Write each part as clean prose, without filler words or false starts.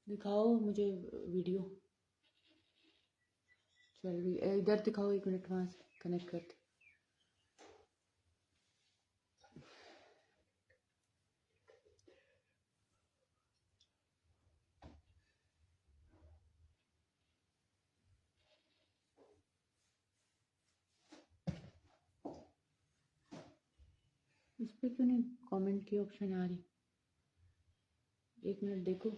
दिखाओ मुझे वीडियो। चल भी इधर दिखाओ, 1 मिनट वहाँ से कनेक्ट करते। इस पर क्यों नहीं कमेंट की ऑप्शन आ रही? 1 मिनट देखो।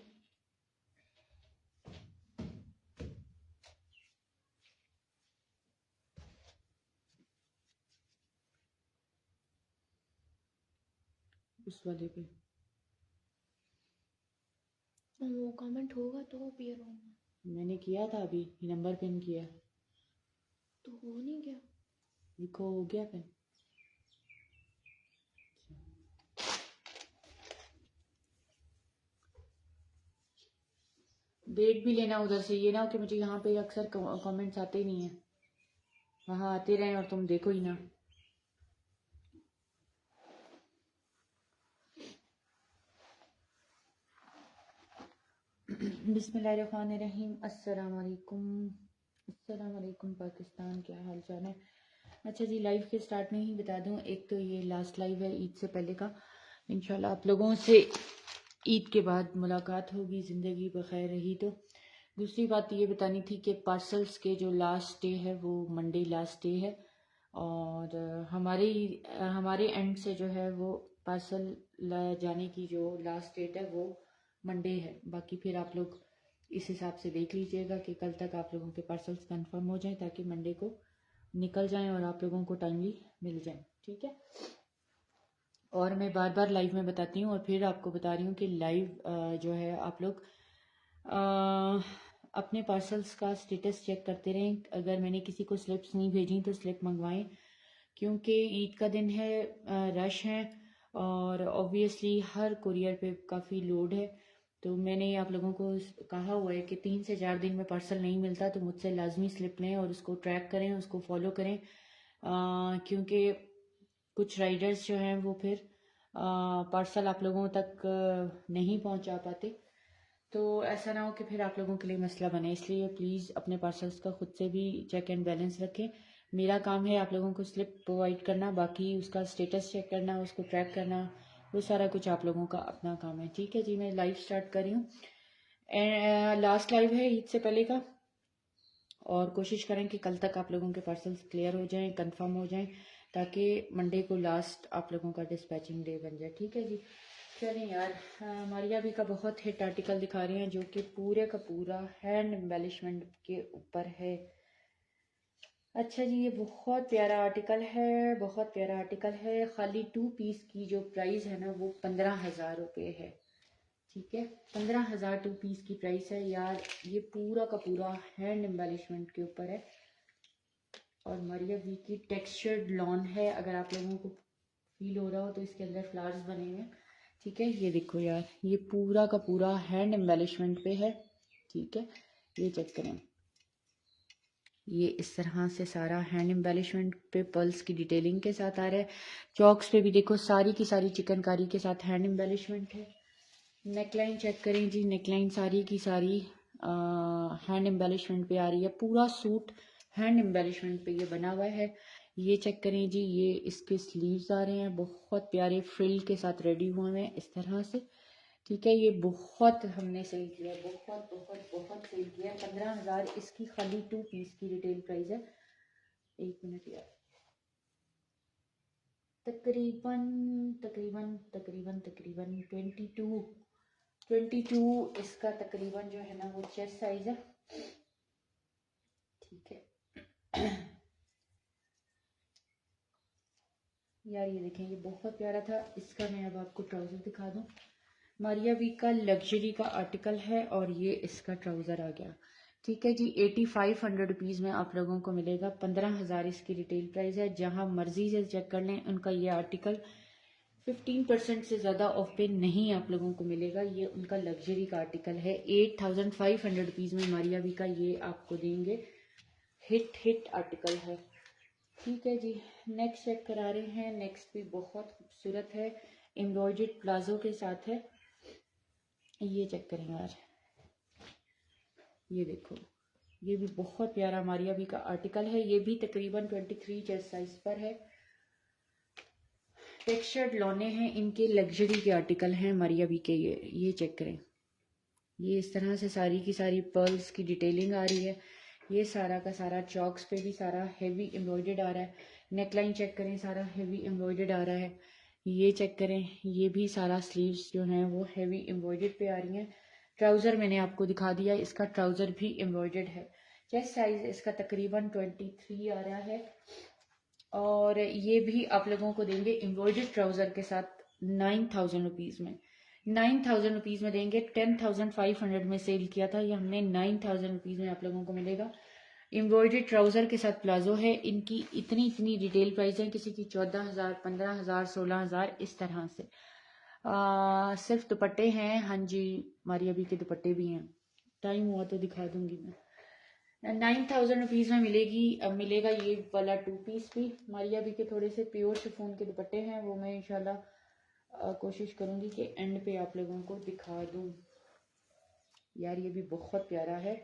उस वाले पे वो कमेंट होगा तो अपीयर होगा। मैंने किया था, अभी नंबर पिन किया तो हो नहीं गया। देखो, हो गया पिन। देख भी लेना उधर से, ये ना हो कि मुझे यहाँ पे अक्सर कमेंट्स आते ही नहीं है, वहाँ आते रहे और तुम देखो ही ना। बिस्मिल्लाहिर्रहमानिर्रहीम। अस्सलाम वालेकुम पाकिस्तान, क्या हाल चाल है? अच्छा जी, लाइव के स्टार्ट में ही बता दूं, एक तो ये लास्ट लाइव है ईद से पहले का। इंशाल्लाह आप लोगों से ईद के बाद मुलाकात होगी, ज़िंदगी बखैर रही तो। दूसरी बात ये बतानी थी कि पार्सल्स के जो लास्ट डे है वो मंडे लास्ट डे है, और हमारे एंड से जो है वो पार्सल जाने की जो लास्ट डेट है वो मंडे है। बाकी फिर आप लोग इस हिसाब से देख लीजिएगा कि कल तक आप लोगों के पार्सल्स कंफर्म हो जाएं, ताकि मंडे को निकल जाएं और आप लोगों को टाइमली मिल जाएं, ठीक है। और मैं बार बार लाइव में बताती हूँ और फिर आपको बता रही हूँ कि लाइव जो है आप लोग अपने पार्सल्स का स्टेटस चेक करते रहें। अगर मैंने किसी को स्लिप्स नहीं भेजी तो स्लिप मंगवाएं, क्योंकि ईद का दिन है, रश है और ऑब्वियसली हर कुरियर पे काफ़ी लोड है। तो मैंने आप लोगों को कहा हुआ है कि 3 से 4 दिन में पार्सल नहीं मिलता तो मुझसे लाजमी स्लिप लें और उसको ट्रैक करें, उसको फॉलो करें, क्योंकि कुछ राइडर्स जो हैं वो फिर पार्सल आप लोगों तक नहीं पहुंचा पाते, तो ऐसा ना हो कि फिर आप लोगों के लिए मसला बने। इसलिए प्लीज़ अपने पार्सल्स का खुद से भी चेक एंड बैलेंस रखें। मेरा काम है आप लोगों को स्लिप प्रोवाइड करना, बाकी उसका स्टेटस चेक करना, उसको ट्रैक करना, वो सारा कुछ आप लोगों का अपना काम है, ठीक है जी। मैं लाइव स्टार्ट कर रही हूँ, लास्ट लाइव है ईद से पहले का, और कोशिश करें कि कल तक आप लोगों के पार्सल्स क्लियर हो जाएं, कंफर्म हो जाएं, ताकि मंडे को लास्ट आप लोगों का डिस्पैचिंग डे बन जाए, ठीक है जी। चलें यार, मारिया भी का बहुत हिट आर्टिकल दिखा रहे हैं जो कि पूरे का पूरा हैंड एम्बेलिशमेंट के ऊपर है। अच्छा जी, ये बहुत प्यारा आर्टिकल है, बहुत प्यारा आर्टिकल है। खाली 2 पीस की जो प्राइस है ना वो 15,000 रुपये है, ठीक है। 15,000 2 पीस की प्राइस है यार। ये पूरा का पूरा हैंड एम्बेलिशमेंट के ऊपर है और मरिया वी की टेक्सचर्ड लॉन है। अगर आप लोगों को फील हो रहा हो तो इसके अंदर फ्लावर्स बने हुए हैं, ठीक है। ये देखो यार, ये पूरा का पूरा हैंड एम्बेलिशमेंट पे है, ठीक है। ये चेक करें, ये इस तरह से सारा हैंड एम्बेलिशमेंट पे पर्ल्स की डिटेलिंग के साथ आ रहा है। चॉक्स पे भी देखो सारी की सारी चिकनकारी के साथ हैंड एम्बेलिशमेंट है। नेकलाइन चेक करें जी, नेकलाइन सारी की सारी हैंड एम्बेलिशमेंट पे आ रही है। पूरा सूट हैंड एम्बेलिशमेंट पे ये बना हुआ है। ये चेक करें जी, ये इसके स्लीव्स आ रहे हैं, बहुत प्यारे फ्रिल के साथ रेडी हुए हैं इस तरह से, ठीक है। ये बहुत हमने सेल किया, बहुत बहुत बहुत सेल किया। 15,000 इसकी खाली 2 पीस की रिटेल प्राइस है। 1 मिनट यार, तकरीबन तकरीबन तकरीबन तकरीबन 22 इसका तकरीबन जो है ना वो चेस्ट साइज है, ठीक है। यार ये देखें, ये बहुत प्यारा था। इसका मैं अब आपको ट्राउज़र दिखा दूँ। मारिया वी का लग्जरी का आर्टिकल है और ये इसका ट्राउज़र आ गया, ठीक है जी। 8500 रुपीज़ में आप लोगों को मिलेगा। 15,000 इसकी रिटेल प्राइस है। जहाँ मर्जी से चेक कर लें, उनका ये आर्टिकल 15% से ज़्यादा ऑफ पे नहीं आप लोगों को मिलेगा। ये उनका लग्जरी का आर्टिकल है। 8500 रुपीज़ में मारिया वी का ये आपको देंगे। हिट आर्टिकल है, ठीक है जी। नेक्स्ट चेक करा रहे हैं। नेक्स्ट भी बहुत खूबसूरत है, एम्ब्रॉयडर्ड प्लाजो के साथ है। ये चेक करें यार, ये देखो, ये भी बहुत प्यारा मारिया भी का आर्टिकल है। ये भी तकरीबन 23 चेस्ट साइज पर है। टेक्सचर्ड लौने हैं इनके, लग्जरी के आर्टिकल हैं मारिया भी के। ये चेक करें, ये इस तरह से सारी की सारी पर्ल्स की डिटेलिंग आ रही है। ये सारा का सारा चॉक्स पे भी सारा हेवी एम्ब्रॉयडर्ड आ रहा है। नेकलाइन चेक करें, सारा हेवी एम्ब्रॉयडर्ड आ रहा है। ये चेक करें, ये भी सारा स्लीव्स जो हैं वो हेवी एम्ब्रॉयडर्ड पे आ रही हैं। ट्राउज़र मैंने आपको दिखा दिया, इसका ट्राउज़र भी एम्ब्रॉयडर्ड है। चेस्ट साइज इसका तकरीबन 23 आ रहा है। और ये भी आप लोगों को देंगे एम्ब्रॉयडर्ड ट्राउज़र के साथ 9000 रुपीज़ में। 9000 रुपीज़ में देंगे। 10,500 में सेल किया था, ये हमने 9000 रुपीज़ में आप लोगों को मिलेगा। एम्ब्रॉयडर्ड ट्राउज़र के साथ प्लाजो है। इनकी इतनी इतनी डिटेल प्राइस है, किसी की 14,000, 15,000, 16,000 इस तरह से। सिर्फ दुपट्टे हैं। हाँ जी, हमारी अभी के दुपट्टे भी हैं, टाइम हुआ तो दिखा दूंगी मैं। 9000 रुपीज़ में मिलेगी। अब मिलेगा ये वाला 2 पीस भी। हमारी अभी के थोड़े से प्योर शिफॉन के दुपट्टे हैं, वो मैं इंशाल्लाह कोशिश करूंगी कि एंड पे आप लोगों को दिखा दूं। यार ये भी बहुत प्यारा है।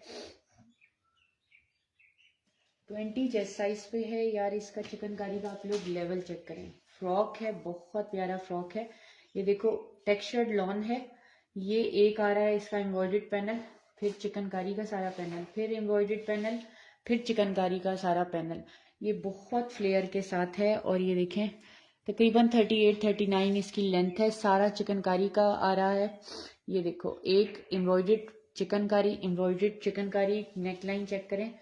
20 चेस्ट साइज पे है यार। इसका चिकनकारी का आप लोग लेवल चेक करें। फ्रॉक है, बहुत प्यारा फ्रॉक है। ये देखो, टेक्सचर्ड लॉन है। ये एक आ रहा है इसका एम्ब्रॉयडर्ड पैनल, फिर चिकनकारी का सारा पैनल, फिर एम्ब्रॉयडर्ड पैनल, फिर चिकनकारी का सारा पैनल। ये बहुत फ्लेयर के साथ है। और ये देखें, तकरीबन 38-39 इसकी लेंथ है। सारा चिकनकारी का आ रहा है। ये देखो, एक embroidered chikankari, embroidered chikankari. Neckline check करें,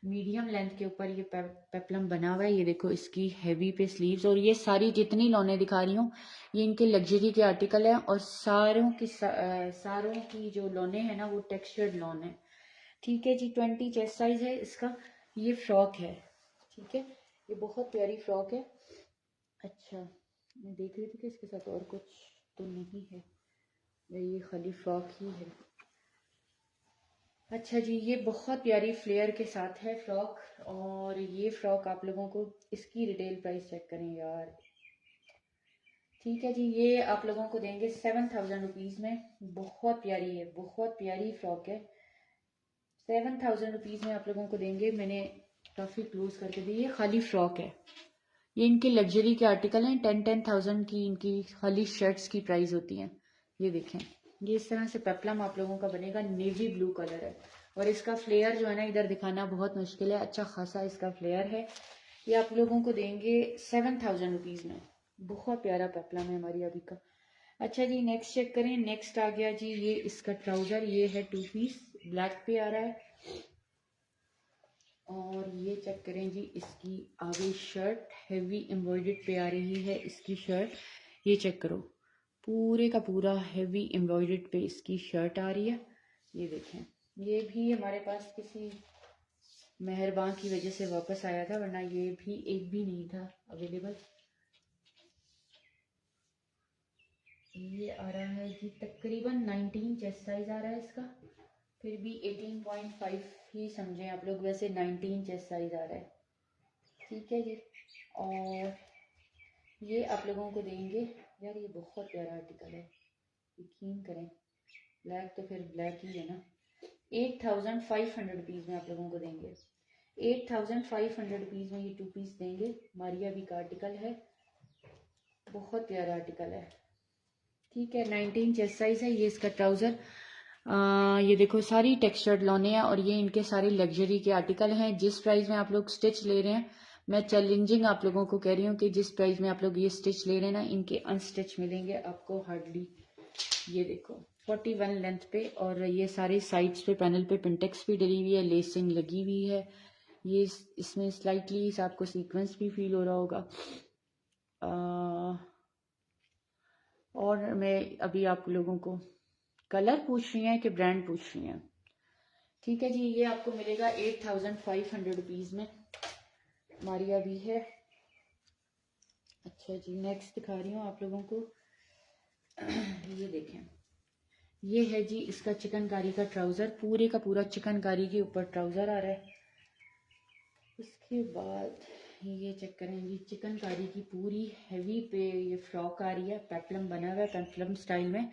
मीडियम लेंथ के ऊपर ये पेप्लम बना हुआ है। ये देखो, इसकी हैवी पे स्लीव्स। और ये सारी जितनी लौने दिखा रही हूँ ये इनके लग्जरी के आर्टिकल हैं। और सारों की जो लौने हैं ना वो टेक्सचर्ड लॉन है। ठीक है जी, 20 चेस्ट साइज है इसका। ये फ्रॉक है, ठीक है, ये बहुत प्यारी फ्रॉक है। अच्छा, मैं देख रही थी कि इसके साथ और कुछ तो नहीं है, ये खाली फ्रॉक ही है। अच्छा जी, ये बहुत प्यारी फ्लेयर के साथ है फ्रॉक। और ये फ्रॉक आप लोगों को, इसकी रिटेल प्राइस चेक करें यार। ठीक है जी, ये आप लोगों को देंगे 7000 रुपीज़ में। बहुत प्यारी है, बहुत प्यारी फ्रॉक है। 7000 रुपीज़ में आप लोगों को देंगे। मैंने काफ़ी क्लोज करके दी। ये खाली फ्रॉक है, ये इनके लग्जरी के आर्टिकल हैं। 10,000 की इनकी खाली शर्ट्स की प्राइस होती हैं। ये देखें, ये इस तरह से पेप्लम आप लोगों का बनेगा। नेवी ब्लू कलर है। और इसका फ्लेयर जो है ना, इधर दिखाना बहुत मुश्किल है, अच्छा खासा इसका फ्लेयर है। ये आप लोगों को देंगे 7000 रुपीज़ में। बहुत प्यारा पेप्लम है हमारी अभी का। अच्छा जी, नेक्स्ट चेक करें। नेक्स्ट आ गया जी ये इसका ट्राउज़र। ये है 2 पीस, ब्लैक पे आ रहा है। और ये चेक करें जी, इसकी आगे शर्ट हैवी एम्ब्रॉयडर्ड पे आ रही है इसकी शर्ट। ये चेक करो, पूरे का पूरा हैवी एम्ब्रॉयडर्ड पे इसकी शर्ट आ रही है। ये देखें, ये भी हमारे पास किसी मेहरबान की वजह से वापस आया था, वरना ये भी एक भी नहीं था अवेलेबल। ये आ रहा है जी तकरीबन 19 चेस्ट साइज आ रहा है इसका। फिर भी 18.5 ही समझें आप लोग, वैसे 19 चेस्ट साइज आ रहा है। ठीक है जी। और ये आप लोगों को देंगे। यार ये बहुत प्यारा आर्टिकल है, यकीन करें। ब्लैक तो फिर ब्लैक ही है ना। 8500 रुपीज़ में आप लोगों को देंगे। 8500 रुपीज़ में ये 2 पीस देंगे। मारिया भी का आर्टिकल है, बहुत प्यारा आर्टिकल है। ठीक है, 19 चेस्ट साइज है। ये इसका ट्राउज़र। ये देखो, सारी टेक्सचर्ड लौने हैं। और ये इनके सारे लग्जरी के आर्टिकल हैं। जिस प्राइस में आप लोग स्टिच ले रहे हैं, मैं चैलेंजिंग आप लोगों को कह रही हूँ कि जिस प्राइस में आप लोग ये स्टिच ले रहे हैं ना, इनके अनस्टिच मिलेंगे आपको हार्डली। ये देखो, 41 लेंथ पे। और ये सारे साइड्स पे पैनल पे पिंटेक्स भी डली हुई है, लेसिंग लगी हुई है। ये इसमें स्लाइटली आपको सीक्वेंस भी फील हो रहा होगा। और मैं अभी आप लोगों को कलर पूछ रही हैं कि ब्रांड पूछ रही हैं। ठीक है जी, ये आपको मिलेगा 8500 रुपीज़ में। मारिया भी है। अच्छा जी, नेक्स्ट दिखा रही हूँ आप लोगों को। ये देखें, ये है जी इसका चिकनकारी का ट्राउज़र। पूरे का पूरा चिकनकारी के ऊपर ट्राउज़र आ रहा है। उसके बाद ये चेक करें जी, चिकनकारी की पूरी हैवी पे ये फ्रॉक आ रही है। पेप्लम बना हुआ है, पेप्लम स्टाइल में।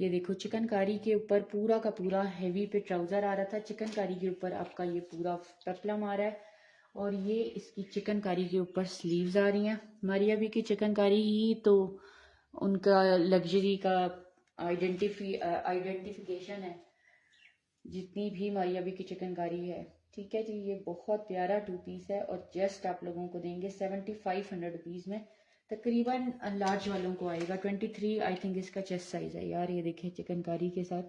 ये देखो चिकनकारी के ऊपर पूरा का पूरा हैवी पे ट्राउज़र आ रहा था, चिकनकारी के ऊपर आपका ये पूरा पेप्लम आ रहा है और ये इसकी चिकनकारी के ऊपर स्लीव्स आ रही हैं। मारिया भी की चिकनकारी ही तो उनका लग्जरी का आइडेंटिफिकेशन है, जितनी भी मारिया भी की चिकनकारी है। ठीक है जी, ये बहुत प्यारा 2 पीस है और जस्ट आप लोगों को देंगे 7500 रुपीज़ में। तकरीबन लार्ज वालों को आएगा 23 आई थिंक इसका चेस्ट साइज है यार। ये देखिए चिकनकारी के साथ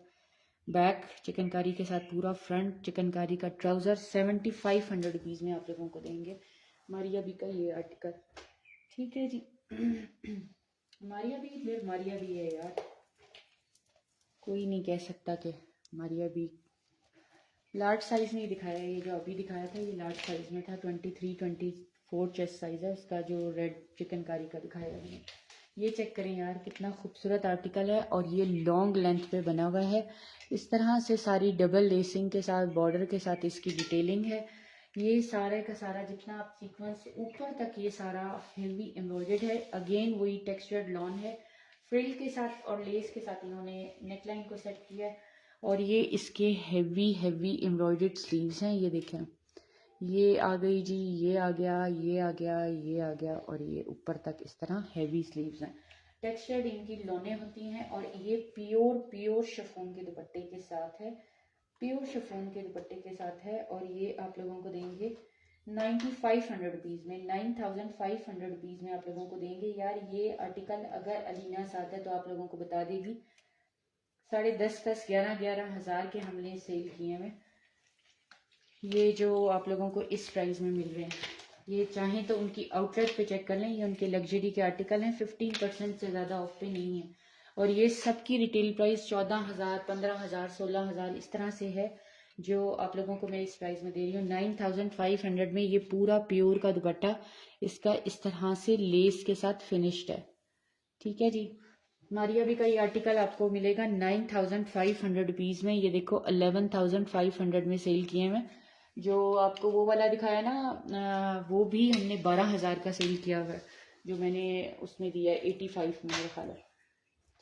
बैक, चिकनकारी के साथ पूरा फ्रंट, चिकनकारी का ट्राउज़र 7500 रुपीज़ में आप लोगों को देंगे मारिया भी का ये आर्टिकल। ठीक है जी। मारिया भी फिर मारिया भी है यार, कोई नहीं कह सकता कि मारिया भी। लार्ज साइज़ नहीं दिखाया, ये जो अभी दिखाया था ये लार्ज साइज़ में था। 23-24 चेस्ट साइज़ है इसका, जो रेड चिकनकारी का दिखाया मैंने। ये चेक करें यार कितना खूबसूरत आर्टिकल है और ये लॉन्ग लेंथ पे बना हुआ है। इस तरह से सारी डबल लेसिंग के साथ, बॉर्डर के साथ इसकी डिटेलिंग है। ये सारे का सारा जितना आप सीक्वेंस से ऊपर तक ये सारा हेवी एम्ब्रॉयडर्ड है। अगेन वही टेक्सचर्ड लॉन है, फ्रिल के साथ और लेस के साथ इन्होंने नेकलाइन को सेट किया है। और ये इसके हैवी हैवी एम्ब्रॉयडर्ड स्लीव्स हैं। ये देखें, ये आ गई जी, ये आ गया, ये आ गया, ये आ गया और ये ऊपर तक इस तरह हैवी स्लीव्स हैं। टेक्सचर्ड इनकी लोने होती हैं और ये प्योर प्योर शिफॉन के दुपट्टे के साथ है, प्योर शिफॉन के दुपट्टे के साथ है। और ये आप लोगों को देंगे 9500 रुपीज़ में, 9500 रुपीज़ में आप लोगों को देंगे यार। ये आर्टिकल अगर अलीना साथ है तो आप लोगों को बता देगी 10.5 11 हज़ार के हमने सेल किए हैं। ये जो आप लोगों को इस प्राइस में मिल रहे हैं, ये चाहें तो उनकी आउटलेट पे चेक कर लें, ये उनके लग्जरी के आर्टिकल हैं, 15% से ज़्यादा ऑफ पे नहीं है। और ये सबकी रिटेल प्राइस 14,000, 15,000, 16,000 इस तरह से है, जो आप लोगों को मैं इस प्राइस में दे रही हूँ 9500 में। ये पूरा प्योर का दुपट्टा इसका इस तरह से लेस के साथ फिनिश्ड है। ठीक है जी। मारिया भी का ये आर्टिकल आपको मिलेगा 9500 रुपीज़ में। ये देखो 11,500 में सेल किए हैं। जो आपको वो वाला दिखाया ना, वो भी हमने 12,000 का सेल किया हुआ है, जो मैंने उसमें दिया 85 में मेरा ख्याल है।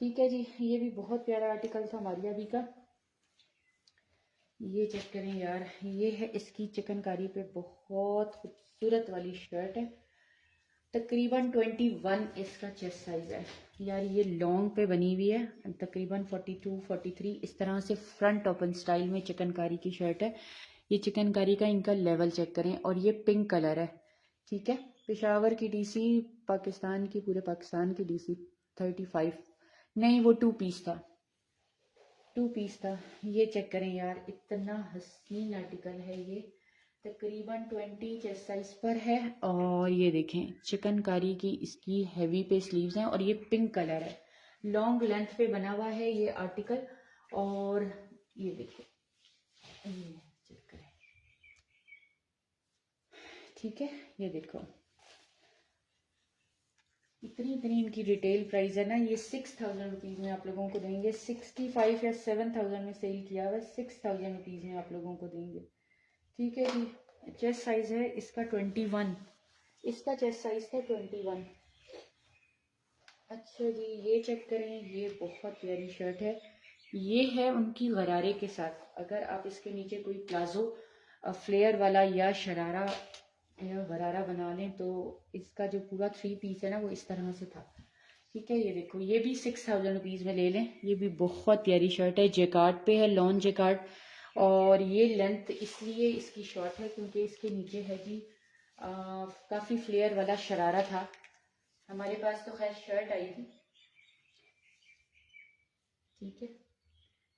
ठीक है जी, ये भी बहुत प्यारा आर्टिकल था मारिया भी का। ये चेक करें यार, ये है इसकी चिकनकारी पे बहुत खूबसूरत वाली शर्ट है। तकरीबन 21 इसका चेस्ट साइज है यार। ये लॉन्ग पे बनी हुई है, तकरीबन 42-43 इस तरह से फ्रंट ओपन स्टाइल में चिकनकारी की शर्ट है। ये चिकनकारी का इनका लेवल चेक करें और ये पिंक कलर है। ठीक है, पेशावर की डीसी, पाकिस्तान की, पूरे पाकिस्तान की डीसी 35 नहीं, वो 2 पीस था, 2 पीस था। ये चेक करें यार, इतना हसीन आर्टिकल है ये। तकरीबन 20 चेस्ट साइज पर है और ये देखें चिकनकारी की इसकी हैवी पे स्लीव्स हैं और ये पिंक कलर है, लॉन्ग लेंथ पे बना हुआ है ये आर्टिकल। और ये देखो, ये चेक करें। ठीक है, ये देखो इतनी इतनी इनकी रिटेल प्राइस है ना। ये 6000 रुपीज़ में आप लोगों को देंगे। 65 या 7000 में सेल किया हुआ है, 6000 रुपीज़ में आप लोगों को देंगे। ठीक है जी। चेस्ट साइज है इसका 21, इसका चेस्ट साइज है 21। अच्छा जी, ये चेक करें, ये बहुत प्यारी शर्ट है। ये है उनकी गरारे के साथ। अगर आप इसके नीचे कोई प्लाजो फ्लेयर वाला या शरारा या गरारा बना लें तो इसका जो पूरा 3 पीस है ना, वो इस तरह से था। ठीक है, ये देखो, ये भी 6000 रुपीज़ में ले लें। ये भी बहुत प्यारी शर्ट है, जेकार्ड पे है, लॉन जेकार्ड। और ये लेंथ इसलिए इसकी शॉर्ट है क्योंकि इसके नीचे है जी काफ़ी फ्लेयर वाला शरारा था। हमारे पास तो खैर शर्ट आई थी। ठीक है,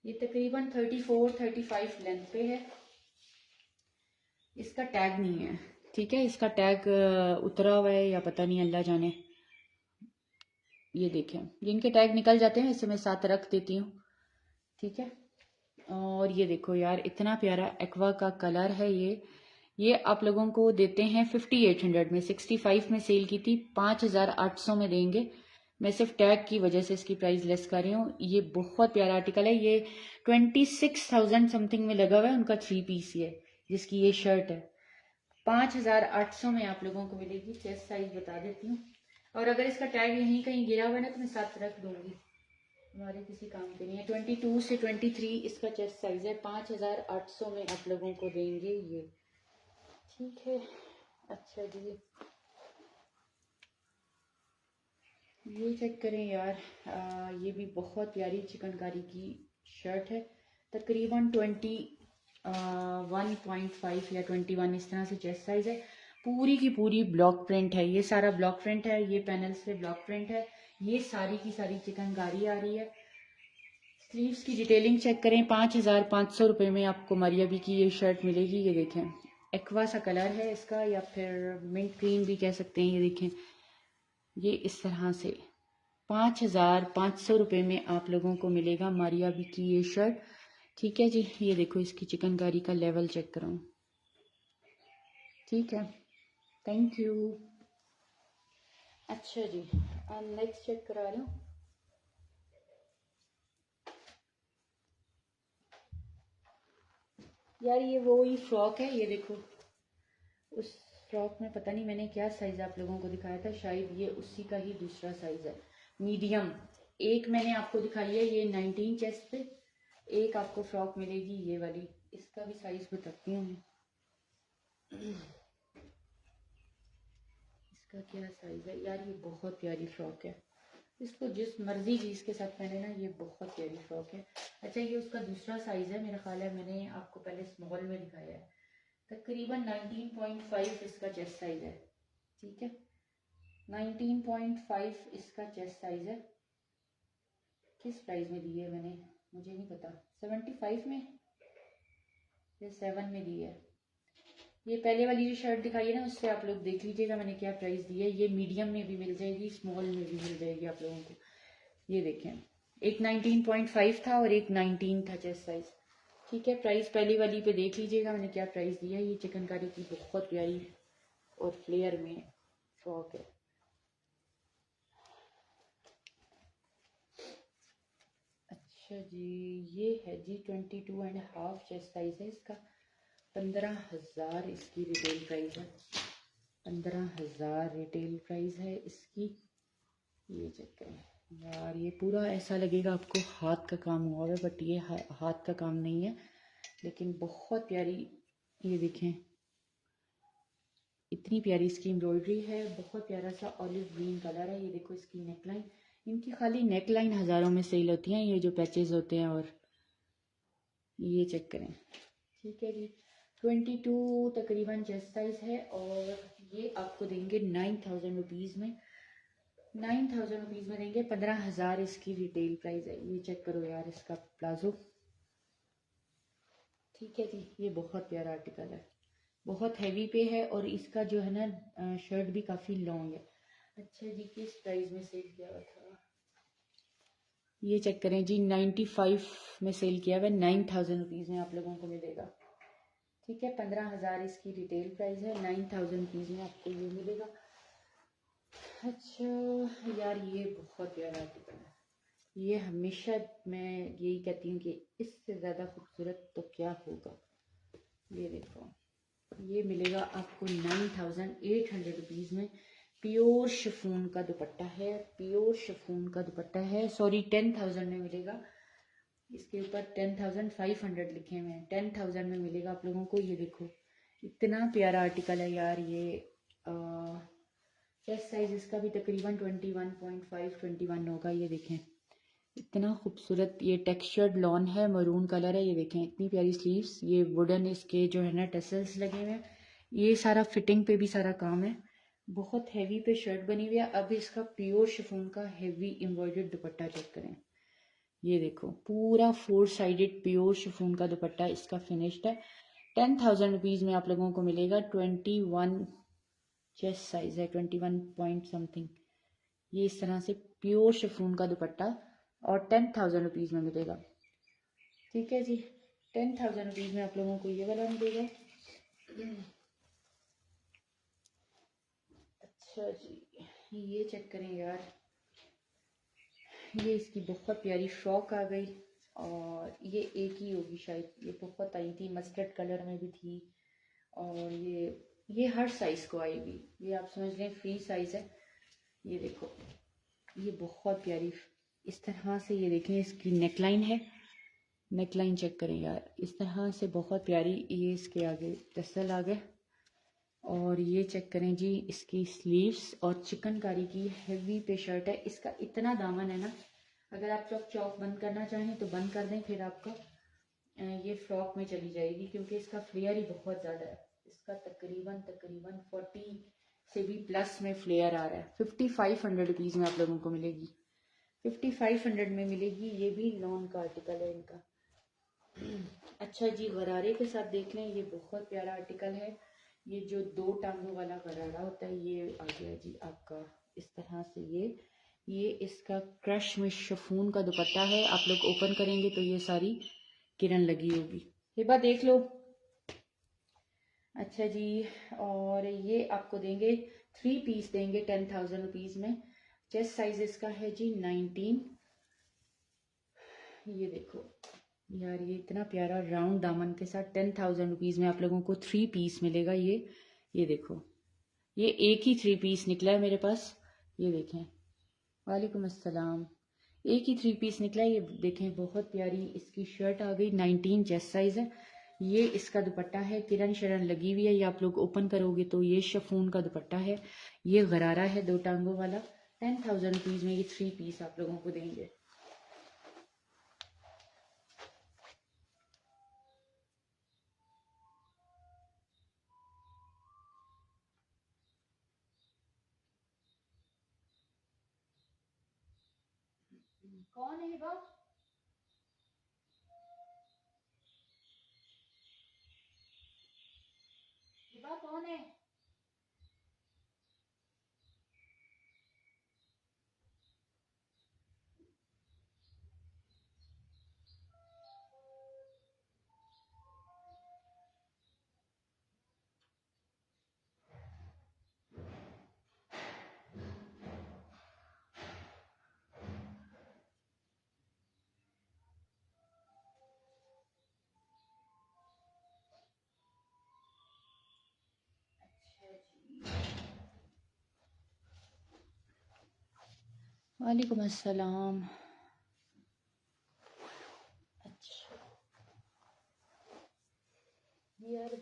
ये तकरीबन 34-35 लेंथ पे है। इसका टैग नहीं है। ठीक है, इसका टैग उतरा हुआ है या पता नहीं, अल्लाह जाने। ये देखें, जिनके टैग निकल जाते हैं इसे मैं साथ रख देती हूँ। ठीक है, और ये देखो यार, इतना प्यारा एक्वा का कलर है ये आप लोगों को देते हैं 5800 में। 65 में सेल की थी, 5800 में देंगे। मैं सिर्फ टैग की वजह से इसकी प्राइस लेस कर रही हूँ। ये बहुत प्यारा आर्टिकल है। ये 26,000 समथिंग में लगा हुआ है उनका 3 पीस ये, जिसकी ये शर्ट है। 5800 में आप लोगों को मिलेगी। चेस्ट साइज बता देती हूँ, और अगर इसका टैग यहीं कहीं गिरा हुआ है ना तो मैं साथ रख दूंगी। हमारे किसी काम के नहीं है। 22 से 23 इसका चेस्ट साइज है। 5,800 में आप लोगों को देंगे ये। ठीक है, अच्छा जी, ये चेक करें यार। ये भी बहुत प्यारी चिकनकारी की शर्ट है। तकरीबन 21.5 या 21 इस तरह से चेस्ट साइज है। पूरी की पूरी ब्लॉक प्रिंट है, ये सारा ब्लॉक प्रिंट है, ये पैनल्स पे ब्लॉक प्रिंट है, ये सारी की सारी चिकनकारी आ रही है। स्लीव्स की डिटेलिंग चेक करें। 5,500 रुपये में आपको मरियाबी की ये शर्ट मिलेगी। ये देखें, एक्वा सा कलर है इसका, या फिर मिंट ग्रीन भी कह सकते हैं। ये देखें, ये इस तरह से 5,500 रुपये में आप लोगों को मिलेगा मारियाबी की ये शर्ट। ठीक है जी, ये देखो इसकी चिकनकारी का लेवल चेक कराऊँ। ठीक है, थैंक यू। अच्छा जी, नेक्स्ट चेक करा रही हूँ। यार ये वो ही फ्रॉक है, ये देखो। उस फ्रॉक में पता नहीं मैंने क्या साइज आप लोगों को दिखाया था, शायद ये उसी का ही दूसरा साइज है, मीडियम। एक मैंने आपको दिखाई है ये 19 चेस्ट पे, एक आपको फ्रॉक मिलेगी ये वाली। इसका भी साइज बताती हूँ मैं, इसका क्या साइज है। यार ये बहुत प्यारी फ्रॉक है, इसको जिस मर्जी चीज़ के साथ पहने ना, ये बहुत प्यारी फ्रॉक है। अच्छा, ये उसका दूसरा साइज है, मेरा ख्याल है मैंने आपको पहले स्मॉल में दिखाया है। तकरीबन 19.5 इसका चेस्ट साइज है। ठीक है, 19.5 इसका चेस्ट साइज है। किस प्राइस में दी है मैंने, मुझे नहीं पता, 75 में या 7 में दी है। ये पहले वाली जो शर्ट दिखाई है ना, उससे आप लोग देख लीजिएगा मैंने क्या प्राइस दी है। ये मीडियम में भी मिल जाएगी, स्मॉल में भी मिल जाएगी आप लोगों को। ये देखें, एक 19.5 था और एक 19 था चेस्ट साइज। ठीक है, प्राइस पहली वाली पे देख लीजिएगा मैंने क्या प्राइस दिया है। ये चिकनकारी की बहुत प्यारी और फ्लेयर में फ्रॉक है। अच्छा जी, ये है जी 22.5 चेस्ट साइज है इसका। 15,000 इसकी रिटेल प्राइस है। 15,000 रिटेल प्राइस है इसकी। ये चेक करें यार, ये पूरा ऐसा लगेगा आपको हाथ का काम हुआ है, बट ये हाथ का काम नहीं है, लेकिन बहुत प्यारी। ये देखें, इतनी प्यारी इसकी एम्ब्रॉयडरी है, बहुत प्यारा सा ऑलिव ग्रीन कलर है। ये देखो इसकी नेकलाइन, इनकी खाली नेकलाइन हज़ारों में सेल होती हैं, ये जो पैचेस होते हैं। और ये चेक करें, ठीक है जी, 22 तकरीबन चेस्ट साइज है। और ये आपको देंगे 9,000 रुपीज़ में। 9,000 रुपीज़ में देंगे। 15,000 इसकी रिटेल प्राइस है। ये चेक करो यार इसका प्लाजो। ठीक है जी, ये बहुत प्यारा आर्टिकल है, बहुत हैवी पे है, और इसका जो है ना शर्ट भी काफ़ी लॉन्ग है। अच्छा जी, किस प्राइस में सेल किया हुआ था, ये चेक करें जी, 95 में सेल किया हुआ है। 9,000 रुपीज़ में आप लोगों को मिलेगा। ठीक है, 15,000 इसकी रिटेल प्राइस है, 9,000 रुपीज़ में आपको ये मिलेगा। अच्छा यार, ये बहुत प्यारा आर्टिकल है। ये हमेशा मैं यही कहती हूँ कि इससे ज़्यादा खूबसूरत तो क्या होगा। ये देखो, ये मिलेगा आपको 9,800 रुपीज़ में। प्योर शिफॉन का दुपट्टा है, प्योर शिफॉन का दुपट्टा है। सॉरी, 10,000 में मिलेगा। इसके ऊपर 10,500 लिखे हुए हैं, 10,000 में मिलेगा आप लोगों को। ये देखो, इतना प्यारा आर्टिकल है यार ये। चेस्ट साइज इसका भी तकरीबन 21.5 21 होगा। ये देखें, इतना खूबसूरत ये टेक्सचर्ड लॉन है, मरून कलर है। ये देखें, इतनी प्यारी स्लीव्स, ये वुडन इसके जो है ना टसल्स लगे हुए हैं। ये सारा फिटिंग पे भी सारा काम है, बहुत हैवी पे शर्ट बनी हुई है। अब इसका प्योर शिफॉन का हैवी एम्ब्रॉयडर्ड दुपट्टा चेक करें। ये देखो, पूरा 4 साइडेड प्योर शिफॉन का दुपट्टा इसका फिनिश्ड है। 10,000 रुपीज़ में आप लोगों को मिलेगा। 21 चेस्ट साइज है, 21 पॉइंट समथिंग। ये इस तरह से प्योर शिफॉन का दुपट्टा, और 10,000 रुपीज़ में मिलेगा। ठीक है जी, 10,000 रुपीज़ में आप लोगों को ये वाला मिलेगा। अच्छा जी, ये चेक करें यार, ये इसकी बहुत प्यारी फ्रॉक आ गई, और ये एक ही होगी शायद, ये बहुत आई थी, मस्टर्ड कलर में भी थी। और ये हर साइज़ को आएगी, ये आप समझ लें फ्री साइज़ है। ये देखो, ये बहुत प्यारी इस तरह से ये देखें, इसकी नेकलाइन है, नेकलाइन चेक करें यार, इस तरह से बहुत प्यारी। ये इसके आगे टसल आ गए। और ये चेक करें जी, इसकी स्लीव्स और चिकनकारी की हेवी पे शर्ट है। इसका इतना दामन है ना, अगर आप चौक बंद करना चाहें तो बंद कर दें, फिर आपका ये फ्रॉक में चली जाएगी, क्योंकि इसका फ्लेयर ही बहुत ज़्यादा है। इसका तकरीबन 40 से भी प्लस में फ्लेयर आ रहा है। 5500 रुपीज़ में आप लोगों को मिलेगी, 5500 में मिलेगी। ये भी लॉन का आर्टिकल है इनका। अच्छा जी, गरारे के साथ देख लें, ये बहुत प्यारा आर्टिकल है। ये जो 2 टांगों वाला गरारा होता है, ये आ गया जी आपका इस तरह से। ये इसका क्रश में शिफॉन का दुपट्टा है। आप लोग ओपन करेंगे तो ये सारी किरण लगी होगी। हिबा देख लो। अच्छा जी, और ये आपको देंगे 3 पीस देंगे 10,000 रुपीज़ में। चेस्ट साइज इसका है जी 19। ये देखो यार, ये इतना प्यारा राउंड दामन के साथ 10,000 रुपीज़ में आप लोगों को 3 पीस मिलेगा। ये देखो, ये एक ही 3 पीस निकला है मेरे पास। ये देखें, वालेकुम अस्सलाम। एक ही 3 पीस निकला है। ये देखें, बहुत प्यारी इसकी शर्ट आ गई। 19 चेस्ट साइज है। ये इसका दुपट्टा है, किरण शरण लगी हुई है। ये आप लोग ओपन करोगे तो ये शिफॉन का दुपट्टा है। ये गरारा है 2 टांगों वाला। 10,000 रुपीज़ में ये 3 पीस आप लोगों को देंगे। कौन है हिबा? हिबा कौन है? वालेकुम अस्सलाम। अच्छा यार,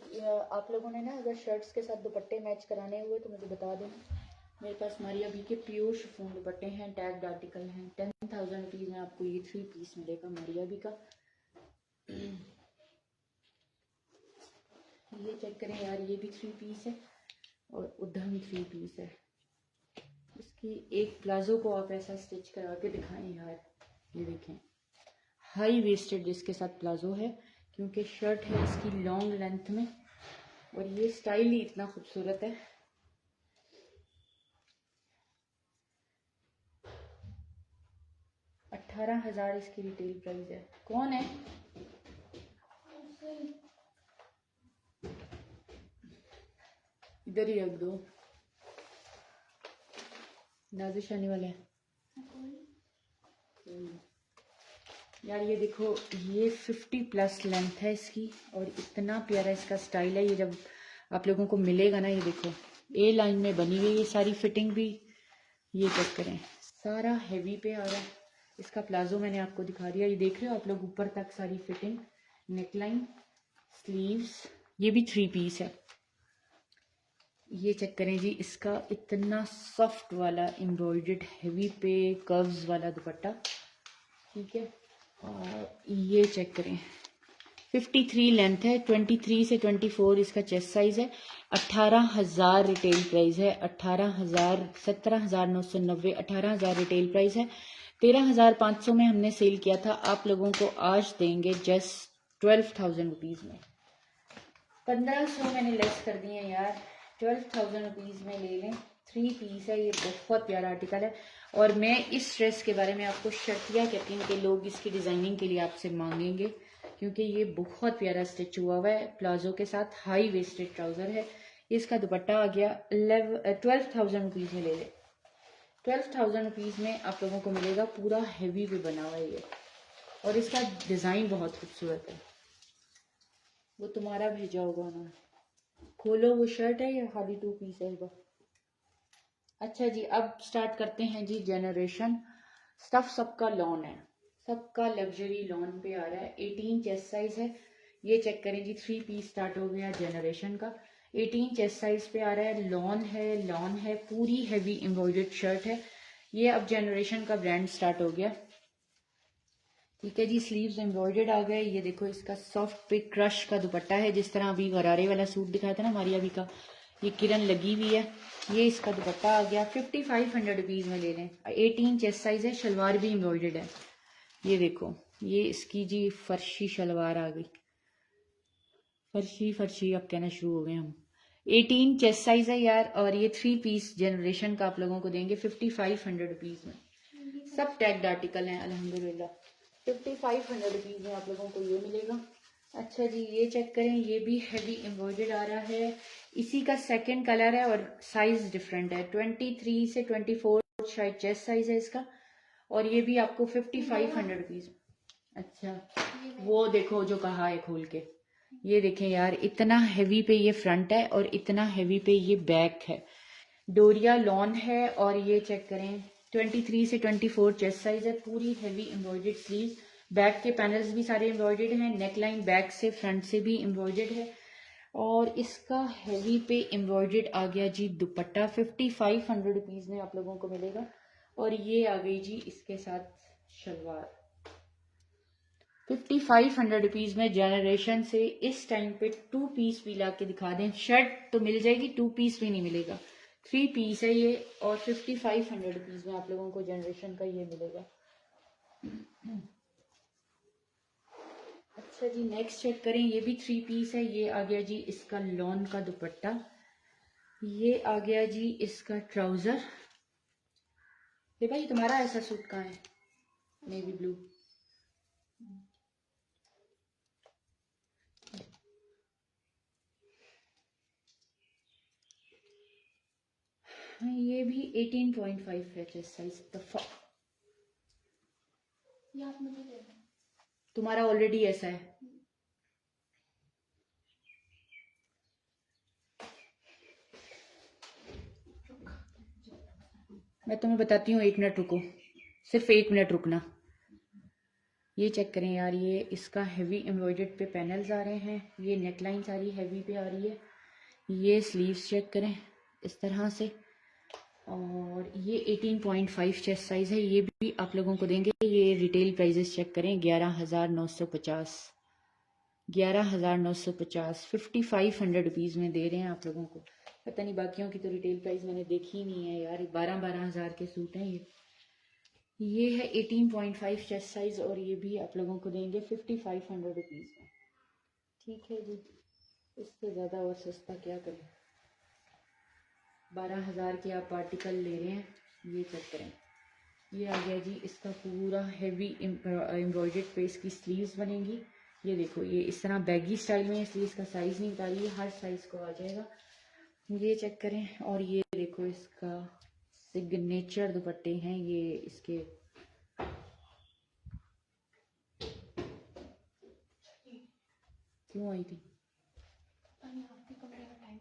आप लोगों ने ना अगर शर्ट्स के साथ दुपट्टे मैच कराने हुए तो मुझे बता देना। मेरे पास मारिया बी के प्योर शिफॉन दुपट्टे हैं, टैग्ड आर्टिकल हैं। 10,000 रुपीज़ में आपको ये 3 पीस मिलेगा मारिया बी का। ये चेक करें यार, ये भी 3 पीस है और उधर भी 3 पीस है। इसकी एक प्लाजो को आप ऐसा स्टिच करा के दिखाएं यार। ये देखें, हाई वेस्टेड इसके साथ प्लाजो है, क्योंकि शर्ट है इसकी लॉन्ग लेंथ में। और ये स्टाइल ही इतना खूबसूरत है। $18,000 इसकी रिटेल प्राइस है। कौन है? इधर ही रख दो, नाजिश आने वाला है। यार ये देखो, ये 50 प्लस लेंथ है इसकी और इतना प्यारा इसका स्टाइल है। ये जब आप लोगों को मिलेगा ना, ये देखो ए लाइन में बनी हुई ये सारी फिटिंग भी। ये चेक करें, सारा हेवी पे आ रहा है। इसका प्लाजो मैंने आपको दिखा दिया, ये देख रहे हो आप लोग, ऊपर तक सारी फिटिंग, नेकलाइन, स्लीव्स। ये भी 3 पीस है। ये चेक करें जी, इसका इतना सॉफ्ट वाला एम्ब्रॉयडर्ड हेवी पे कर्व्स वाला दुपट्टा, ठीक है। और ये चेक करें, 53 लेंथ है, 23 से 24 इसका चेस्ट साइज है। 18,000 रिटेल प्राइस है। 18,000, 17,990, 18,000 रिटेल प्राइस है। 13,500 में हमने सेल किया था। आप लोगों को आज देंगे जस्ट 12,000 रुपीज़ में। 1,500 मैंने लेस कर दिए यार। 12,000 रुपीज़ में ले लें। 3 पीस है, ये बहुत प्यारा आर्टिकल है। और मैं इस ड्रेस के बारे में आपको शर्तिया कहती हूँ कि लोग इसकी डिज़ाइनिंग के लिए आपसे मांगेंगे, क्योंकि ये बहुत प्यारा स्टिच हुआ हुआ है प्लाजो के साथ। हाई वेस्टेड ट्राउज़र है। इसका दुपट्टा आ गया 12,000 रुपीज़ में ले लें। 12,000 रुपीज़ में आप लोगों को मिलेगा, पूरा हेवी भी बना हुआ है ये। और इसका डिज़ाइन बहुत खूबसूरत है। वो तुम्हारा भेजा होगा उन्होंने। खोलो, वो शर्ट है या खाली 2 पीस है? अच्छा जी, अब स्टार्ट करते हैं जी जनरेशन। स्टफ सबका लॉन है, सबका लग्जरी लॉन पे आ रहा है। 18 चेस्ट साइज है। ये चेक करें जी, 3 पीस स्टार्ट हो गया जनरेशन का। 18 चेस्ट साइज पे आ रहा है, लॉन है, पूरी हैवी एम्ब्रॉयडर्ड शर्ट है। ये अब जनरेशन का ब्रांड स्टार्ट हो गया। ठीक है जी, स्लीव्स एम्ब्रॉयडर्ड आ गए। ये देखो इसका सॉफ्ट पे क्रश का दुपट्टा है, जिस तरह अभी गरारे वाला सूट दिखाया था ना हमारी अभी का, ये किरण लगी हुई है। ये इसका दुपट्टा आ गया। 5500 रुपीज में ले लें। 18 चेस्ट साइज है, शलवार भी एम्ब्रॉयडर्ड है। ये देखो, ये इसकी जी फर्शी शलवार आ गई। फर्शी फर्शी अब कहना शुरू हो गए हम। 18 चेस्ट साइज है यार, और ये 3 पीस जनरेशन का आप लोगों को देंगे 5500 रुपीज में। सब टैग्ड आर्टिकल हैं अल्हम्दुलिल्लाह। 5500 रुपीज में आप लोगों को ये मिलेगा। अच्छा जी, ये चेक करें, ये भी हैवी एम्ब्रॉयडर्ड आ रहा है। इसी का सेकंड कलर है और साइज डिफरेंट है। 23 से 24 शायद चेस्ट साइज है इसका, और ये भी आपको 5500 रुपीज। अच्छा, वो देखो जो कहा है खोल के, ये देखें यार, इतना हैवी पे ये फ्रंट है और इतना हैवी पे ये बैक है। डोरिया लॉन है, और ये चेक करें 23 से 24 चेस्ट साइज है। पूरी हैवी एम्ब्रॉयडर्ड स्लीव, बैक के पैनल्स भी सारे एम्ब्रॉयडर्ड हैं। नेक लाइन बैक से फ्रंट से भी एम्ब्रॉयडर्ड है, और इसका हैवी पे एम्ब्रॉयडर्ड आ गया जी दुपट्टा। 5500 रुपीज में आप लोगों को मिलेगा। और ये आ गई जी इसके साथ शलवार। 5500 रुपीज में जनरेशन से इस टाइम पे 2 पीस भी ला के दिखा दें। शर्ट तो मिल जाएगी, 2 पीस भी नहीं मिलेगा। 3 पीस है ये, और 5500 रुपीज में आप लोगों को जनरेशन का ये मिलेगा। अच्छा जी, नेक्स्ट चेक करें, ये भी 3 पीस है। ये आ गया जी इसका लॉन का दुपट्टा। ये आ गया जी इसका ट्राउजर। ये भाई तुम्हारा ऐसा सूट कहाँ है? Navy blue. हाँ, ये भी 18.5 है चेस्ट साइज। दफा ये आप मुझे दे दो। तुम्हारा ऑलरेडी ऐसा है। मैं तुम्हें बताती हूँ, 1 मिनट रुको, सिर्फ 1 मिनट रुकना। ये चेक करें यार, ये इसका हैवी एम्ब्रॉयडर्ड पे पैनल्स आ रहे हैं। ये नेकलाइन सारी हैवी पे आ रही है। ये स्लीव्स चेक करें इस तरह से, और ये 18.5 चेस्ट साइज है। ये भी आप लोगों को देंगे। ये रिटेल प्राइजेस चेक करें, 11,950। 11,950 5500 रुपीज में दे रहे हैं आप लोगों को। पता नहीं बाकियों की तो रिटेल प्राइस मैंने देखी ही नहीं है यार। 12-12 हजार के सूट हैं ये है 18.5 चेस्ट साइज, और ये भी आप लोगों को देंगे 5500 रुपीज में। ठीक है जी, इससे ज़्यादा और सस्ता क्या करें। 12,000 के आप आर्टिकल ले रहे हैं। ये चेक करें, ये आ गया जी इसका पूरा हैवी एम्ब्रॉयडर्ड पे इसकी स्लीव्स बनेंगी। ये देखो, ये इस तरह बैगी स्टाइल में, इसलिए इसका साइज नहीं बता रही है, हर साइज को आ जाएगा। ये चेक करें, और ये देखो इसका सिग्नेचर दुपट्टे हैं ये इसके। क्यों आई थी? आपके कमरे में टाइम।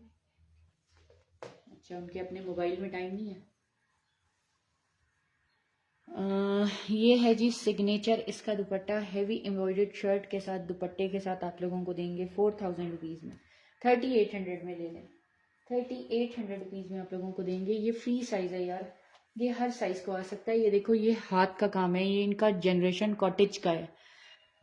अच्छा, उनके अपने मोबाइल में टाइम नहीं है। ये है जी सिग्नेचर, इसका दुपट्टा हैवी एम्ब्रॉयडर्ड शर्ट के साथ दुपट्टे के साथ आप लोगों को देंगे 4000 रुपीज़ में। 3800 में ले लें। 3800 रुपीज़ में आप लोगों को देंगे। ये फ्री साइज है यार, ये हर साइज को आ सकता है। ये देखो, ये हाथ का काम है, ये इनका जनरेशन कॉटेज का है।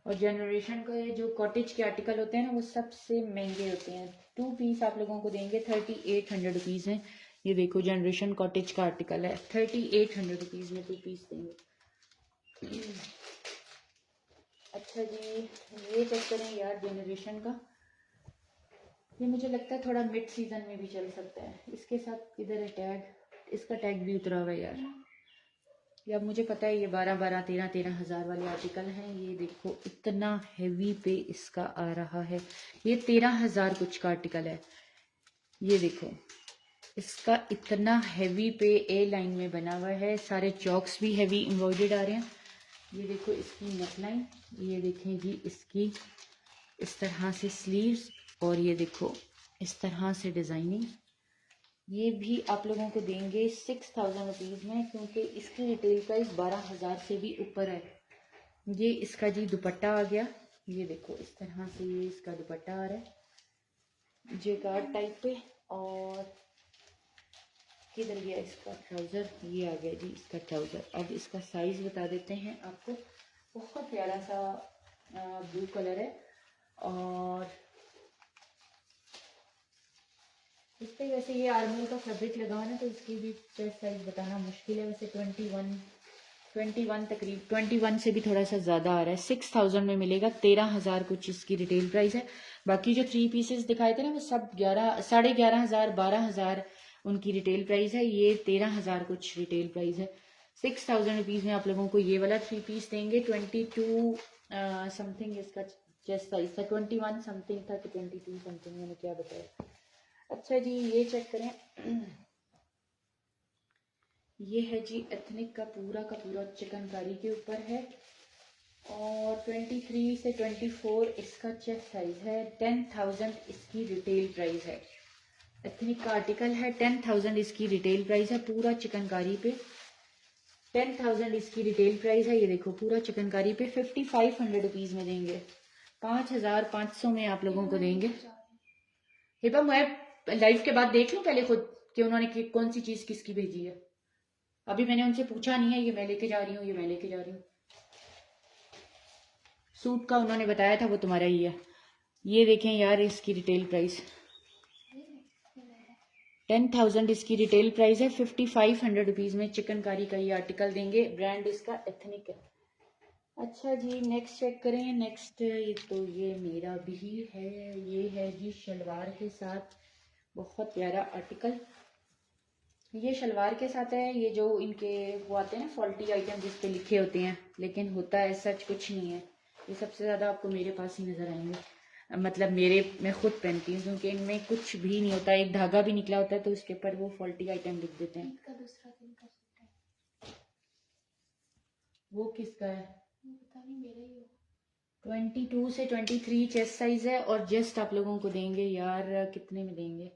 और जनरेशन का ये जो कॉटेज के आर्टिकल होते हैं ना, वो सबसे महंगे होते हैं। 2 पीस आप लोगों को देंगे 3800 रुपीज़ में। ये देखो, जनरेशन कॉटेज का आर्टिकल है, 3800 रुपीज़ में 2 पीस देंगे। अच्छा जी, ये चेक करें यार जनरेशन का। ये मुझे लगता है थोड़ा मिड सीजन में भी चल सकता है। इसके साथ इधर है टैग, इसका टैग भी उतरा हुआ है यार। ये अब मुझे पता है ये 12-12 13-13 हजार वाले आर्टिकल हैं। ये देखो इतना हैवी पे इसका आ रहा है। ये 13,000 कुछ का आर्टिकल है। ये देखो, इसका इतना हैवी पे ए लाइन में बना हुआ है। सारे चॉक्स भी हैवी एम्ब्रॉयडर्ड आ रहे हैं। ये देखो इसकी नेकलाइन, ये देखें जी इसकी इस तरह से स्लीव्स, और ये देखो इस तरह से डिजाइनिंग। ये भी आप लोगों को देंगे 6000 रुपीज़ में, क्योंकि इसकी रिटेल प्राइस 12,000 से भी ऊपर है। ये इसका जी दुपट्टा आ गया, ये देखो इस तरह से ये इसका दुपट्टा आ रहा है जेकार्ड टाइप पे। और किधर गया इसका ट्राउज़र, ये आ गया जी इसका ट्राउज़र। अब इसका साइज़ बता देते हैं आपको। बहुत प्यारा सा ब्लू कलर है, और इस पर वैसे ये आर्मल का फैब्रिक लगा हुआ है ना, तो इसकी भी चेस्ट साइज बताना मुश्किल है। वैसे 21 तकरीब 21 से भी थोड़ा सा ज़्यादा आ रहा है। 6000 में मिलेगा, 13,000 कुछ इसकी रिटेल प्राइस है। बाकी जो 3 पीसेस दिखाए थे ना वो सब 11,500 12,000 उनकी रिटेल प्राइस है। ये 13,000 कुछ रिटेल प्राइस है। 6000 रुपीज़ में आप लोगों को ये वाला 3 पीस देंगे। 22 समथिंग इसका चेस्ट साइज था, 21 समथिंग था कि 22 समथिंग, मैंने क्या बताया। अच्छा जी, ये चेक करें, ये है जी एथनिक का पूरा चिकनकारी के ऊपर है, और 23 से 24 इसका चेस्ट साइज है। 10,000 इसकी रिटेल प्राइस है। एथनिक का आर्टिकल है, 10,000 इसकी रिटेल प्राइस है पूरा चिकनकारी पे। 10,000 इसकी रिटेल प्राइस है। ये देखो पूरा चिकनकारी पे 5500 रुपीज़ में देंगे। 5,500 में आप लोगों को देंगे। हिबा मैं लाइव के बाद देख लूं पहले खुद कि उन्होंने कौन सी चीज किसकी भेजी है। अभी मैंने उनसे पूछा नहीं है, ये मैं लेके जा रही हूँ, ये मैं लेके जा रही हूँ। सूट का उन्होंने बताया था वो तुम्हारा ही है। ये देखें यार इसकी रिटेल प्राइस 10,000 इसकी रिटेल प्राइस है। 5500 रुपीज़ में चिकनकारी का ये आर्टिकल देंगे। ब्रांड इसका एथनिक है। अच्छा जी, नेक्स्ट चेक करें। नेक्स्ट तो ये मेरा भी है, ये है जी शलवार के साथ, बहुत प्यारा आर्टिकल। ये शलवार के साथ है। ये जो इनके वो आते हैं ना फॉल्टी आइटम जिस पे लिखे होते हैं, लेकिन होता है सच कुछ नहीं है। ये सबसे ज़्यादा आपको मेरे पास ही नज़र आएंगे, मतलब मेरे मैं खुद पहनती हूँ, क्योंकि इनमें कुछ भी नहीं होता। एक धागा भी निकला होता है तो उसके ऊपर वो फॉल्टी आइटम लिख देते हैं। दूसरा दिन का सूट है वो किसका है? पता नहीं, मेरा ही हो। 22 से 23 चेस्ट साइज है, और जस्ट आप लोगों को देंगे यार कितने में देंगे,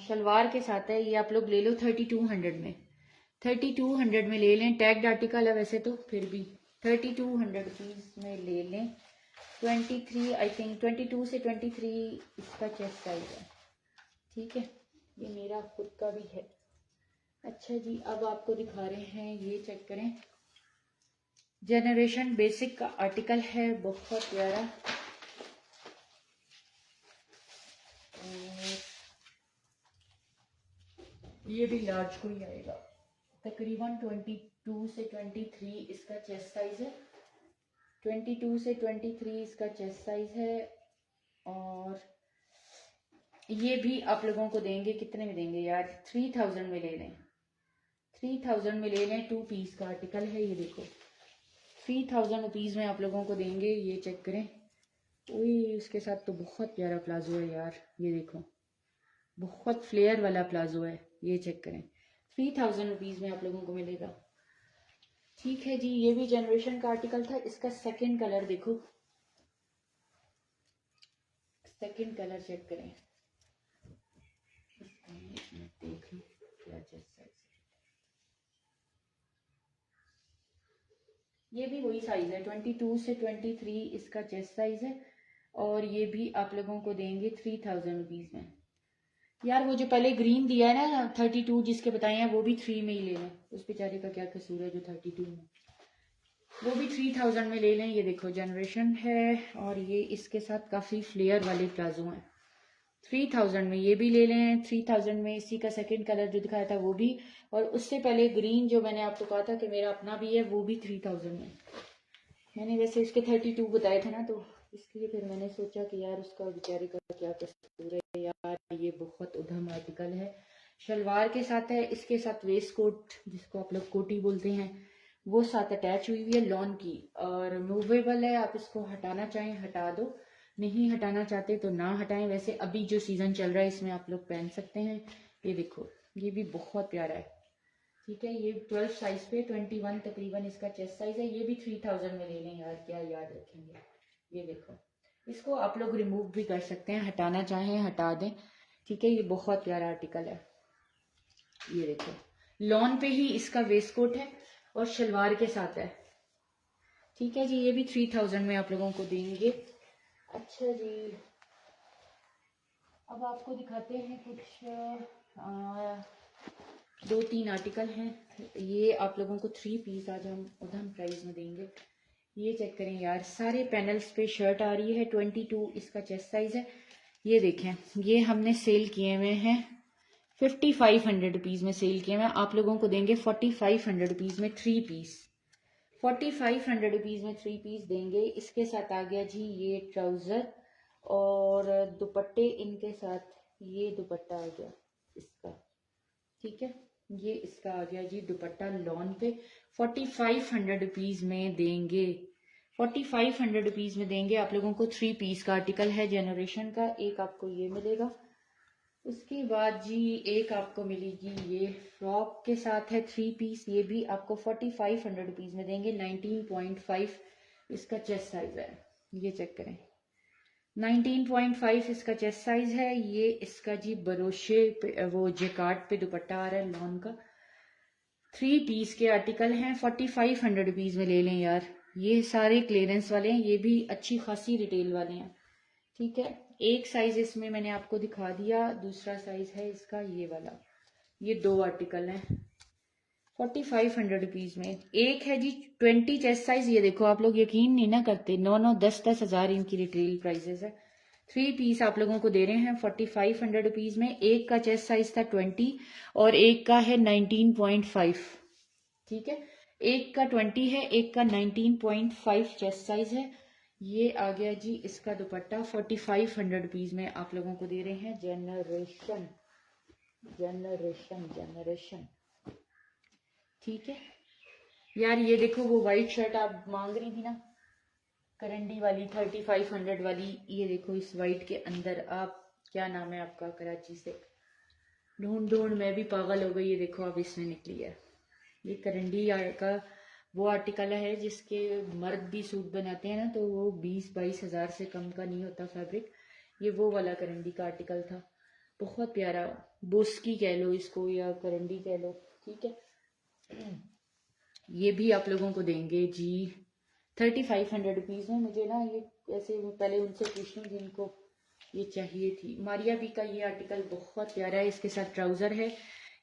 शलवार के साथ है। ये आप लोग ले लो 3200 में। 3200 में ले लें। टैग्ड आर्टिकल है वैसे तो, फिर भी 3200 रुपीज़ में ले लें। 23 आई थिंक 22 से 23 इसका चेस्ट साइज है। ठीक है, ये मेरा खुद का भी है। अच्छा जी, अब आपको दिखा रहे हैं, ये चेक करें। जनरेशन बेसिक का आर्टिकल है, बहुत प्यारा। ये भी लार्ज को ही आएगा, तकरीबन 22 से 23 इसका चेस्ट साइज है। 22 से 23 इसका चेस्ट साइज है, और ये भी आप लोगों को देंगे, कितने में देंगे यार, 3000 में ले लें। 3000 में ले लें। 2 पीस का आर्टिकल है, ये देखो 3000 रुपीज़ में आप लोगों को देंगे। ये चेक करें। ओए उसके साथ तो बहुत प्यारा प्लाजो है यार, ये देखो बहुत फ्लेयर वाला प्लाजो है। ये चेक करें, 3000 रुपीज़ में आप लोगों को मिलेगा। ठीक है जी, ये भी जनरेशन का आर्टिकल था। इसका सेकंड कलर देखो, सेकंड कलर चेक करें। देख लो क्या चेस्ट साइज, ये भी वही साइज है। 22 से 23 इसका चेस्ट साइज है, और ये भी आप लोगों को देंगे 3000 रुपीज़ में। यार वो जो पहले ग्रीन दिया है ना 32 जिसके बताए हैं, वो भी 3 में ही ले लें। उस बेचारे का क्या कसूर है जो 32 में, वो भी 3000 में ले लें। ये देखो जनरेशन है, और ये इसके साथ काफ़ी फ्लेयर वाले प्लाजो हैं। 3000 में ये भी ले लें। 3000 में इसी का सेकंड कलर जो दिखाया था वो भी, और उससे पहले ग्रीन जो मैंने आपको कहा था कि मेरा अपना भी है, वो भी 3000 में। मैंने वैसे उसके 32 बताए थे ना, तो इसलिए फिर मैंने सोचा कि यार उसका बेचारे का क्या कसूर है यार। ये बहुत उधम आर्टिकल है, शलवार के साथ है। इसके साथ वेस्ट कोट जिसको आप लोग कोटी बोलते हैं, वो साथ अटैच हुई है लॉन की, और मूवेबल है। आप इसको हटाना चाहें हटा दो, नहीं हटाना चाहते तो ना हटाएं। वैसे अभी जो सीज़न चल रहा है इसमें आप लोग पहन सकते हैं। ये देखो ये भी बहुत प्यारा है। ठीक है, ये 12 साइज पे 21 तकरीबन इसका चेस्ट साइज है। ये भी 3000 में ले लें यार, क्या याद रखेंगे। ये देखो, इसको आप लोग रिमूव भी कर सकते हैं, हटाना चाहें हटा दें। ठीक है, ये बहुत प्यारा आर्टिकल है। ये देखो, लॉन पे ही इसका वेस्ट कोट है और शलवार के साथ है। ठीक है जी, ये भी 3000 में आप लोगों को देंगे। अच्छा जी, अब आपको दिखाते हैं कुछ दो तीन आर्टिकल हैं। ये आप लोगों को 3 पीस आज हम उधम प्राइस में देंगे। ये चेक करें यार, सारे पैनल्स पे शर्ट आ रही है। 22 इसका चेस्ट साइज है। ये देखें, ये हमने सेल किए हुए हैं 5500 रुपीज़ में सेल किए हुए हैं। आप लोगों को देंगे 4500 रुपीज़ में 3 पीस। 4500 रुपीज़ में 3 पीस देंगे। इसके साथ आ गया जी ये ट्राउज़र और दुपट्टे इनके साथ। ये दुपट्टा आ गया इसका, ठीक है, ये इसका आ गया जी दुपट्टा लॉन पे। 4500 रुपीज़ में देंगे। 4500 रुपीज़ में देंगे आप लोगों को। 3 पीस का आर्टिकल है जनरेशन का। एक आपको ये मिलेगा, उसके बाद जी एक आपको मिलेगी ये फ्रॉक के साथ है 3 पीस। ये भी आपको 4500 रुपीज़ में देंगे। 19.5 इसका चेस्ट साइज है। ये चेक करें, 19.5 इसका चेस्ट साइज है। ये इसका जी बरोशे पे वो जेकार्ड पे दुपट्टा आ रहा है लॉन का। 3 पीस के आर्टिकल हैं। 4500 रुपीज़ में ले लें यार। ये सारे क्लियरेंस वाले हैं, ये भी अच्छी खासी रिटेल वाले हैं। ठीक है, एक साइज इसमें मैंने आपको दिखा दिया, दूसरा साइज है इसका ये वाला। ये 2 आर्टिकल हैं 4500 रुपीज़ में। एक है जी 20 चेस्ट साइज। ये देखो, आप लोग यकीन नहीं ना करते, 9 10 हज़ार इनकी रिटेल प्राइसेस है। 3 पीस आप लोगों को दे रहे हैं 4500 रुपीज़ में। एक का चेस्ट साइज था 20 और एक का है 19.5। ठीक है, एक का 20 है, एक का 19.5 चेस्ट साइज है। ये आ गया जी इसका दुपट्टा। 4500 रुपीज़ में आप लोगों को दे रहे हैं। जनरेशन जनरेशन जनरेशन ठीक है यार। ये देखो, वो वाइट शर्ट आप मांग रही थी ना, करंडी वाली 3500 वाली। ये देखो, इस वाइट के अंदर आप, क्या नाम है आपका, कराची से ढूंढ ढूंढ मैं भी पागल हो गई। ये देखो, अब इसमें निकली है। ये करंडी का वो आर्टिकल है जिसके मर्द भी सूट बनाते हैं ना, तो वो 20-22 हज़ार से कम का नहीं होता फैब्रिक। ये वो वाला करंडी का आर्टिकल था, बहुत प्यारा। बोस्की कह लो इसको या करंडी कह लो। ठीक है, ये भी आप लोगों को देंगे जी 3500 रुपीज़ में। मुझे ना ये ऐसे पहले उनसे पूछूं जिनको ये चाहिए थी। मारिया बी का ये आर्टिकल बहुत प्यारा है, इसके साथ ट्राउज़र है।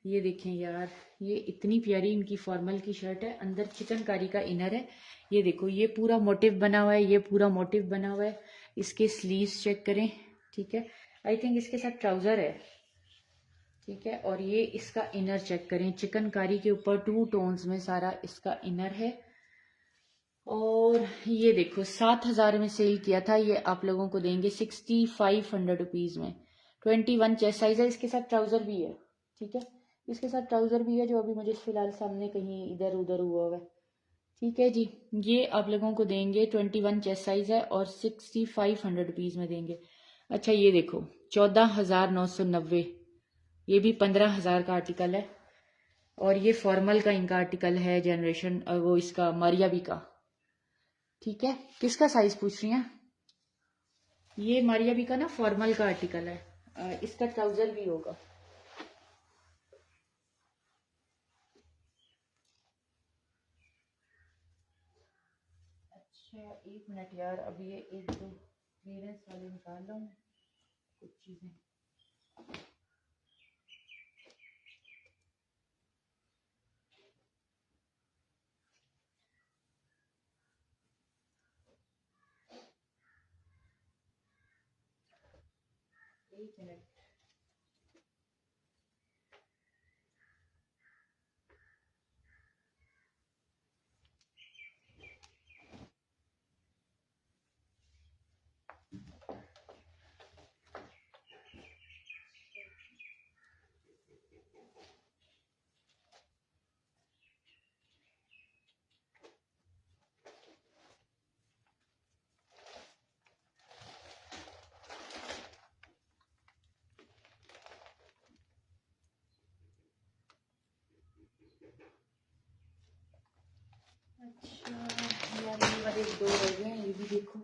ये देखें यार, ये इतनी प्यारी इनकी फॉर्मल की शर्ट है, अंदर चिकनकारी का इनर है। ये देखो, ये पूरा मोटिव बना हुआ है, ये पूरा मोटिव बना हुआ है। इसके स्लीव्स चेक करें। ठीक है, आई थिंक इसके साथ ट्राउज़र है। ठीक है, और ये इसका इनर चेक करें, चिकनकारी के ऊपर 2 टोन्स में सारा इसका इनर है। और ये देखो, 7000 में सेल किया था, ये आप लोगों को देंगे 6500 रुपीज़ में। 21 चेस्ट साइज है, इसके साथ ट्राउज़र भी है। ठीक है, इसके साथ ट्राउज़र भी है, जो अभी मुझे फिलहाल सामने कहीं इधर उधर हुआ हुआ है। ठीक है जी, ये आप लोगों को देंगे 21 चेस्ट साइज है और 6500 रुपीज़ में देंगे। अच्छा, ये देखो 14990, ये भी 15000 का आर्टिकल है। और ये फॉर्मल का इनका आर्टिकल है जनरेशन, वो इसका मारियाबी का। ठीक है, किसका साइज पूछ रही हैं? ये मारियाबी का ना फॉर्मल का आर्टिकल है। इसका ट्राउजर भी होगा। अच्छा, 1 मिनट यार, अब ये 1-2 क्लियरेंस वाले निकाल लो कुछ चीजें। एक मिनट। अच्छा यार, ये वाले 2 रह गए हैं, ये भी देखो।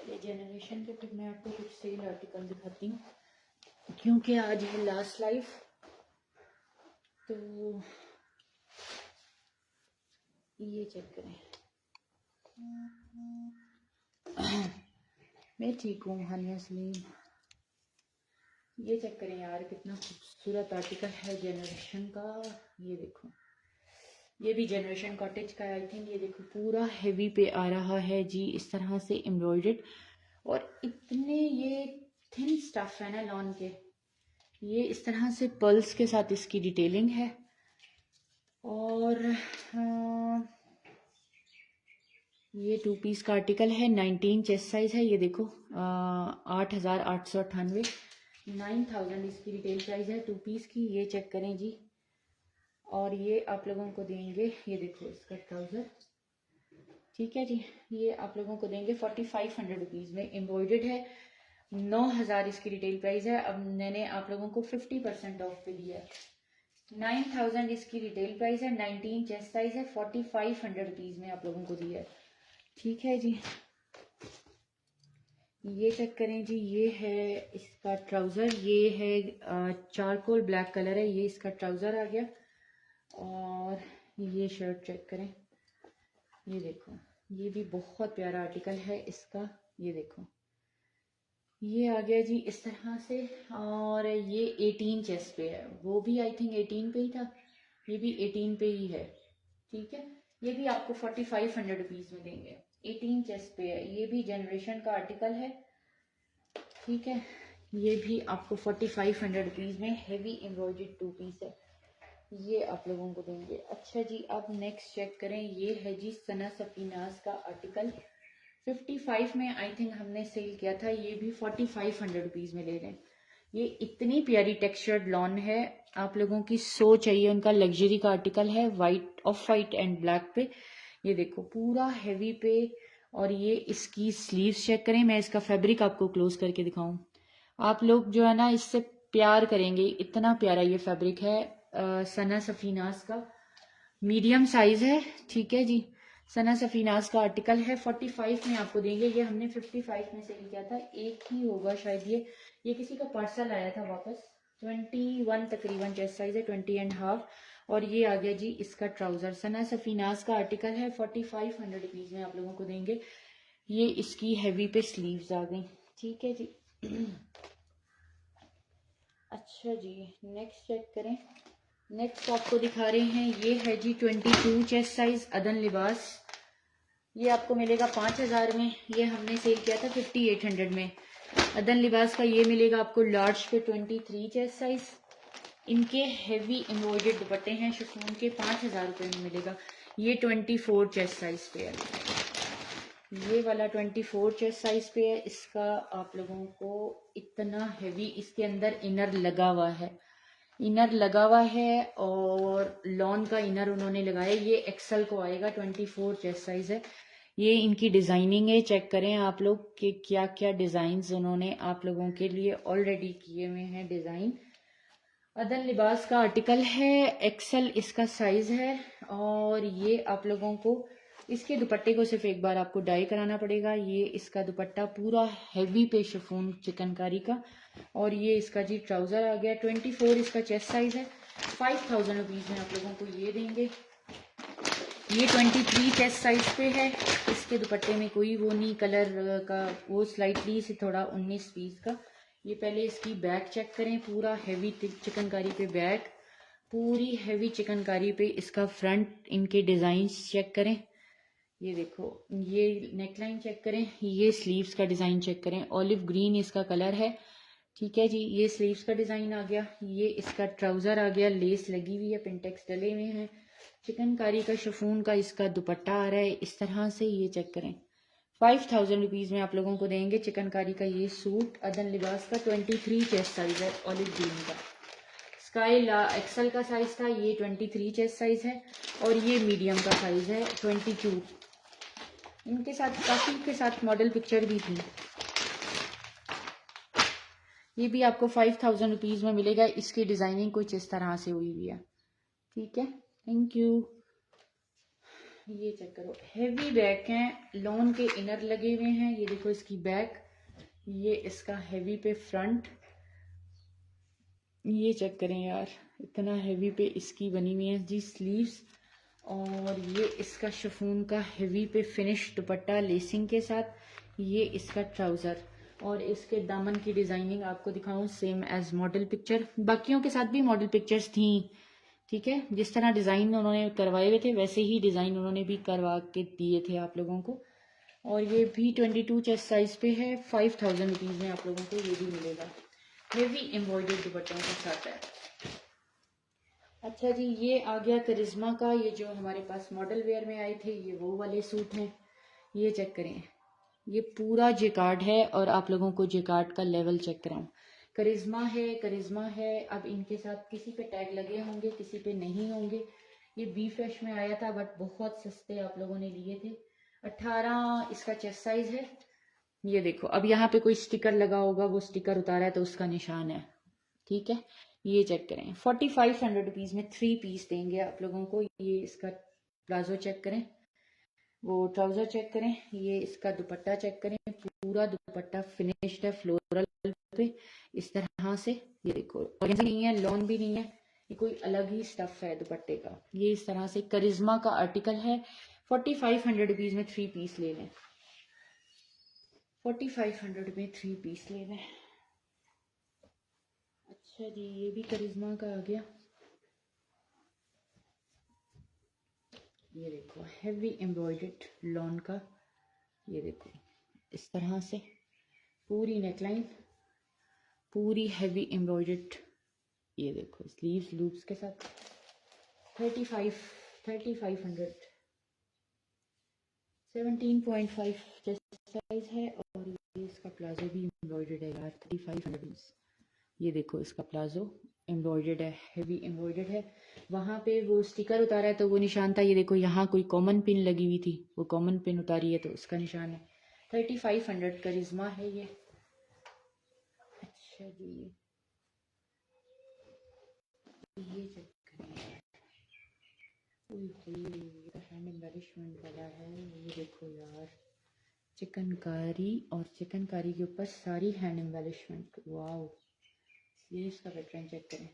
ये जनरेशन के, फिर मैं आपको कुछ सेल आर्टिकल दिखाती हूँ क्योंकि आज है लास्ट लाइव, तो ये चेक करें। मैं ठीक हूँ हानिया सलीम। ये चेक करें यार, कितना खूबसूरत आर्टिकल है जनरेशन का। ये देखो, ये भी जनरेशन कॉटेज का आई थिंक। ये देखो पूरा हेवी पे आ रहा है जी, इस तरह से एम्ब्रॉयडर्ड, और इतने ये थिन स्टफ है ना लॉन के। ये इस तरह से पर्ल्स के साथ इसकी डिटेलिंग है। और ये 2 पीस का आर्टिकल है, 19 चेस्ट साइज है। ये देखो 8,898, 9,000 इसकी रिटेल प्राइस है 2 पीस की। ये चेक करें जी। और ये आप लोगों को देंगे, ये देखो इसका ट्राउजर, ठीक है जी। ये आप लोगों को देंगे 4,500 रुपीज़ में, एम्ब्रॉयडर्ड है। 9,000 इसकी रिटेल प्राइस है। अब मैंने आप लोगों को 50% ऑफ पे दिया है। 9,000 इसकी रिटेल प्राइस है, 19 चेस्ट साइज है, 4,500 रुपीज़ में आप लोगों को दिया है, ठीक है जी। ये चेक करें जी। ये है इसका ट्राउज़र, ये है चारकोल ब्लैक कलर है, ये इसका ट्राउज़र आ गया। और ये शर्ट चेक करें, ये देखो, ये भी बहुत प्यारा आर्टिकल है इसका। ये देखो, ये आ गया जी इस तरह से। और ये 18 चेस्ट पे है, वो भी आई थिंक 18 पे ही था, ये भी 18 पे ही है, ठीक है। ये भी आपको 4,500 रुपीज़ में देंगे, 18 चेस्ट पे है। ये भी जनरेशन का आर्टिकल है, ठीक है। ये भी आपको 4,500 रुपीज़ में हेवी एम्ब्रॉयडर्ड 2 पीस है, ये आप लोगों को देंगे। अच्छा जी, अब नेक्स्ट चेक करें। ये है जी सना सफीनाज का आर्टिकल, 55 में आई थिंक हमने सेल किया था, ये भी 4,500 रुपीज़ में ले रहे हैं। ये इतनी प्यारी टेक्सचर्ड लॉन है, आप लोगों की सो चाहिए। उनका लग्जरी का आर्टिकल है, white, of white and black पे। ये देखो पूरा हेवी पे। और ये इसकी स्लीव्स चेक करें, मैं इसका फैब्रिक आपको क्लोज करके दिखाऊं। आप लोग जो है ना इससे प्यार करेंगे, इतना प्यारा ये फैब्रिक है। सना सफीनाज का मीडियम साइज है, ठीक है जी। सना सफीनाज का आर्टिकल है, 45 में आपको देंगे। ये हमने 55 में सेल किया था, एक ही होगा शायद। ये किसी का पार्सल आया था वापस। 21 तकरीबन चेस्ट साइज है, 20 एंड हाफ। और ये आ गया जी इसका ट्राउजर। सना सफीनाज का आर्टिकल है, 4,500 रुपीज़ में आप लोगों को देंगे। ये इसकी हैवी पे स्लीव्स आ गई, ठीक है जी। अच्छा जी, नेक्स्ट चेक करें। नेक्स्ट आपको दिखा रहे हैं, ये है जी 22 चेस्ट साइज अदन लिबास। ये आपको मिलेगा 5,000 में, ये हमने सेल किया था 5,800 में। अदन लिबास का ये मिलेगा आपको लार्ज पे 23 चेस्ट साइज। इनके हेवी एम्ब्रॉयडर्ड दुपट्टे हैं शिफॉन के, 5,000 रुपये में मिलेगा। ये 24 चेस्ट साइज पे है, ये वाला 24 चेस्ट साइज पे है। इसका आप लोगों को इतना हेवी, इसके अंदर इनर लगा हुआ है, इनर लगा हुआ है और लॉन का इनर उन्होंने लगाया। ये एक्सल को आएगा, 24 चेस्ट साइज है। ये इनकी डिजाइनिंग है, चेक करें आप लोग कि क्या क्या डिजाइन्स उन्होंने आप लोगों के लिए ऑलरेडी किए हुए हैं डिजाइन। अदन लिबास का आर्टिकल है, एक्सल इसका साइज है। और ये आप लोगों को इसके दुपट्टे को सिर्फ एक बार आपको डाई कराना पड़ेगा। ये इसका दुपट्टा पूरा हैवी पे शिफॉन चिकनकारी का। और ये इसका जी ट्राउजर आ गया, 24 इसका चेस्ट साइज है। 5,000 रुपीज़ में आप लोगों को ये देंगे। ये 23 चेस्ट साइज पे है। इसके दुपट्टे में कोई वो नहीं कलर का, वो स्लाइटली से थोड़ा 19 पीस का। ये पहले इसकी बैक चेक करें, पूरा हैवी चिकनकारी पे बैक, पूरी हैवी चिकनकारी पे इसका फ्रंट। इनके डिजाइन चेक करें, ये देखो, ये नेकलाइन चेक करें, ये स्लीव्स का डिजाइन चेक करें, ऑलिव ग्रीन इसका कलर है, ठीक है जी। ये स्लीव्स का डिजाइन आ गया। ये इसका ट्राउजर आ गया, लेस लगी हुई है, पिंटेक्स डले हुए हैं, चिकनकारी का शिफॉन का इसका दुपट्टा आ रहा है इस तरह से। ये चेक करें, 5,000 रुपीज़ में आप लोगों को देंगे चिकनकारी का ये सूट। अदन लिबास का 23 चेस्ट साइज है, ऑलिव ग्रीन का। स्काई एक्सल का साइज था, ये 23 चेस्ट साइज है। और ये मीडियम का साइज है, 22। इनके साथ काफी के साथ मॉडल पिक्चर भी थी। ये भी आपको 5,000 रुपीज़ में मिलेगा। इसकी डिजाइनिंग कुछ इस तरह से हुई हुई है, ठीक है। Thank you. ये चेक करो, हेवी बैक हैं, लॉन के इनर लगे हुए हैं। ये देखो इसकी बैक, ये इसका हेवी पे फ्रंट। ये चेक करें यार, इतना हैवी पे इसकी बनी हुई है जी स्लीव्स। और ये इसका शिफॉन का हैवी पे फिनिश दुपट्टा लेसिंग के साथ। ये इसका ट्राउज़र और इसके दामन की डिज़ाइनिंग आपको दिखाऊं सेम एज मॉडल पिक्चर। बाकियों के साथ भी मॉडल पिक्चर्स थी, ठीक है। जिस तरह डिज़ाइन उन्होंने करवाए हुए थे वैसे ही डिज़ाइन उन्होंने भी करवा के दिए थे आप लोगों को। और ये भी 22 चेस्ट साइज़ पे है। 5000 रुपीज़ में आप लोगों को ये भी मिलेगा। हेवी एम्ब्रॉयडर्ड दुपट्टों के साथ है। अच्छा जी, ये आ गया करिश्मा का। ये जो हमारे पास मॉडल वेयर में आए थे ये वो वाले सूट हैं। ये चेक करें, ये पूरा जेकार्ड है और आप लोगों को जेकार्ड का लेवल चेक कराऊं। करिश्मा है, करिश्मा है। अब इनके साथ किसी पे टैग लगे होंगे, किसी पे नहीं होंगे। ये बी फ्रेश में आया था बट बहुत सस्ते आप लोगों ने लिए थे। 18 इसका चेस्ट साइज है। ये देखो, अब यहाँ पे कोई स्टिकर लगा होगा, वो स्टिकर उतारा है तो उसका निशान है, ठीक है। ये चेक करें, 4500 रुपीज़ में 3 पीस देंगे आप लोगों को। ये इसका प्लाजो चेक करें, वो ट्राउजर चेक करें, ये इसका दुपट्टा चेक करें। पूरा दुपट्टा फिनिश्ड है फ्लोरल पे इस तरह से। ये देखो, ऑर्गेन्जा नहीं है, लॉन भी नहीं है, ये कोई अलग ही स्टफ है दुपट्टे का। ये इस तरह से करिश्मा का आर्टिकल है। 4500 रुपीज़ में 3 पीस ले लें। 4500 में 3 पीस ले लें। अच्छा जी, ये भी करिश्मा का आ गया। ये देखो, हैवी एम्ब्रॉयडर्ड लॉन का। ये देखो इस तरह से पूरी नेकलाइन, पूरी हैवी एम्ब्रॉयडर्ड। ये देखो स्लीव्स लूप्स के साथ। 3500 17.5 चेस्ट साइज है। और ये इसका प्लाजो भी एम्ब्रॉयडर्ड है यार। 3500। ये देखो इसका प्लाजो एम्ब्रॉयडर्ड है, हैवी एम्ब्रॉयडर्ड है। वहाँ पे वो स्टिकर उतारा है तो वो निशान था। ये देखो यहाँ कोई कॉमन पिन लगी हुई थी, वो कॉमन पिन उतारी है तो उसका निशान है। 3500 करिश्मा है ये। अच्छा जी, ये चेक करें। ये तो हैंड एम्बेलिशमेंट वाला है। ये देखो यार, चिकनकारी और चिकनकारी के ऊपर सारी हैंड एम्बेलिशमेंट। वाओ, स्लीव्स का पैटर्न चेक करें।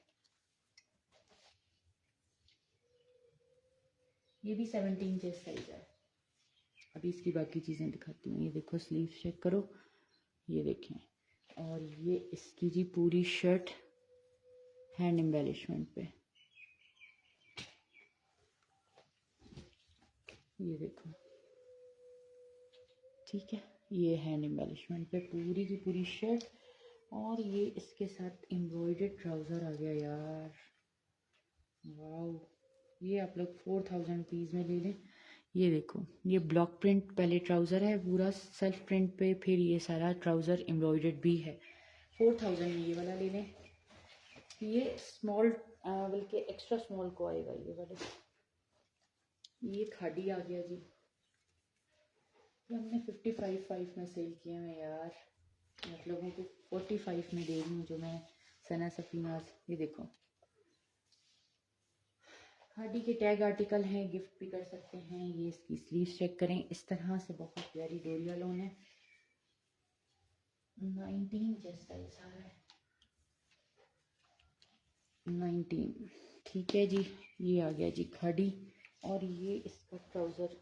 ये भी 17 चेस्ट साइज है। अभी इसकी बाकी चीज़ें दिखाती हूँ। ये देखो स्लीव चेक करो, ये देखें। और ये इसकी जी पूरी शर्ट हैंड एम्बेलिशमेंट पे। ये देखो, ठीक है, ये हैंड एम्बेलिशमेंट पे पूरी की पूरी शर्ट। और ये इसके साथ एम्ब्रॉयडर्ड ट्राउज़र आ गया यार। वाओ, ये आप लोग 4000 रुपीज़ में ले लें। ये देखो, ये ब्लॉक प्रिंट पहले ट्राउज़र है पूरा सेल्फ प्रिंट पे, फिर ये सारा ट्राउज़र एम्ब्रॉयडर्ड भी है। 4000 में ये वाला ले लें। ये स्मॉल बल्कि एक्स्ट्रा स्मॉल को आएगा ये वाले। ये खाड़ी आ गया जी। ये हमने 55 में सेल किए हैं यार। आप लोगों को 45 में दे रही हूँ जो मैं सना सफीनाज। ये देखो, खाड़ी के टैग आर्टिकल हैं, गिफ्ट भी कर सकते हैं। ये इसकी स्लीव्स चेक करें, इस तरह से बहुत प्यारी डोरिया लोन है। 19 जैसा ऐसा है, 19, ठीक है जी। ये आ गया जी खाड़ी। और ये इसका ट्राउज़र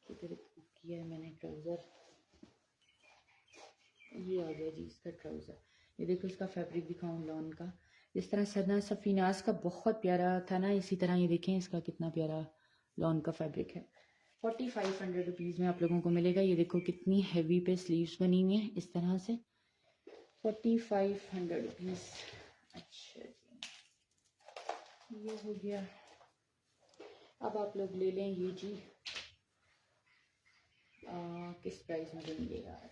किधर किया है मैंने, ट्राउज़र ये आ गया जी इसका ट्राउज़र। ये देखो, इसका फैब्रिक दिखाऊं लॉन का। जिस तरह सना सफीनाज का बहुत प्यारा था ना, इसी तरह ये देखें इसका कितना प्यारा लॉन का फैब्रिक है। 4500 रुपीज़ में आप लोगों को मिलेगा। ये देखो कितनी हैवी पे स्लीव्स बनी हुई हैं इस तरह से। 4500 रुपीज़। अच्छा जी, ये हो गया। अब आप लोग ले लें ये जी, किस प्राइस में देंगे यार।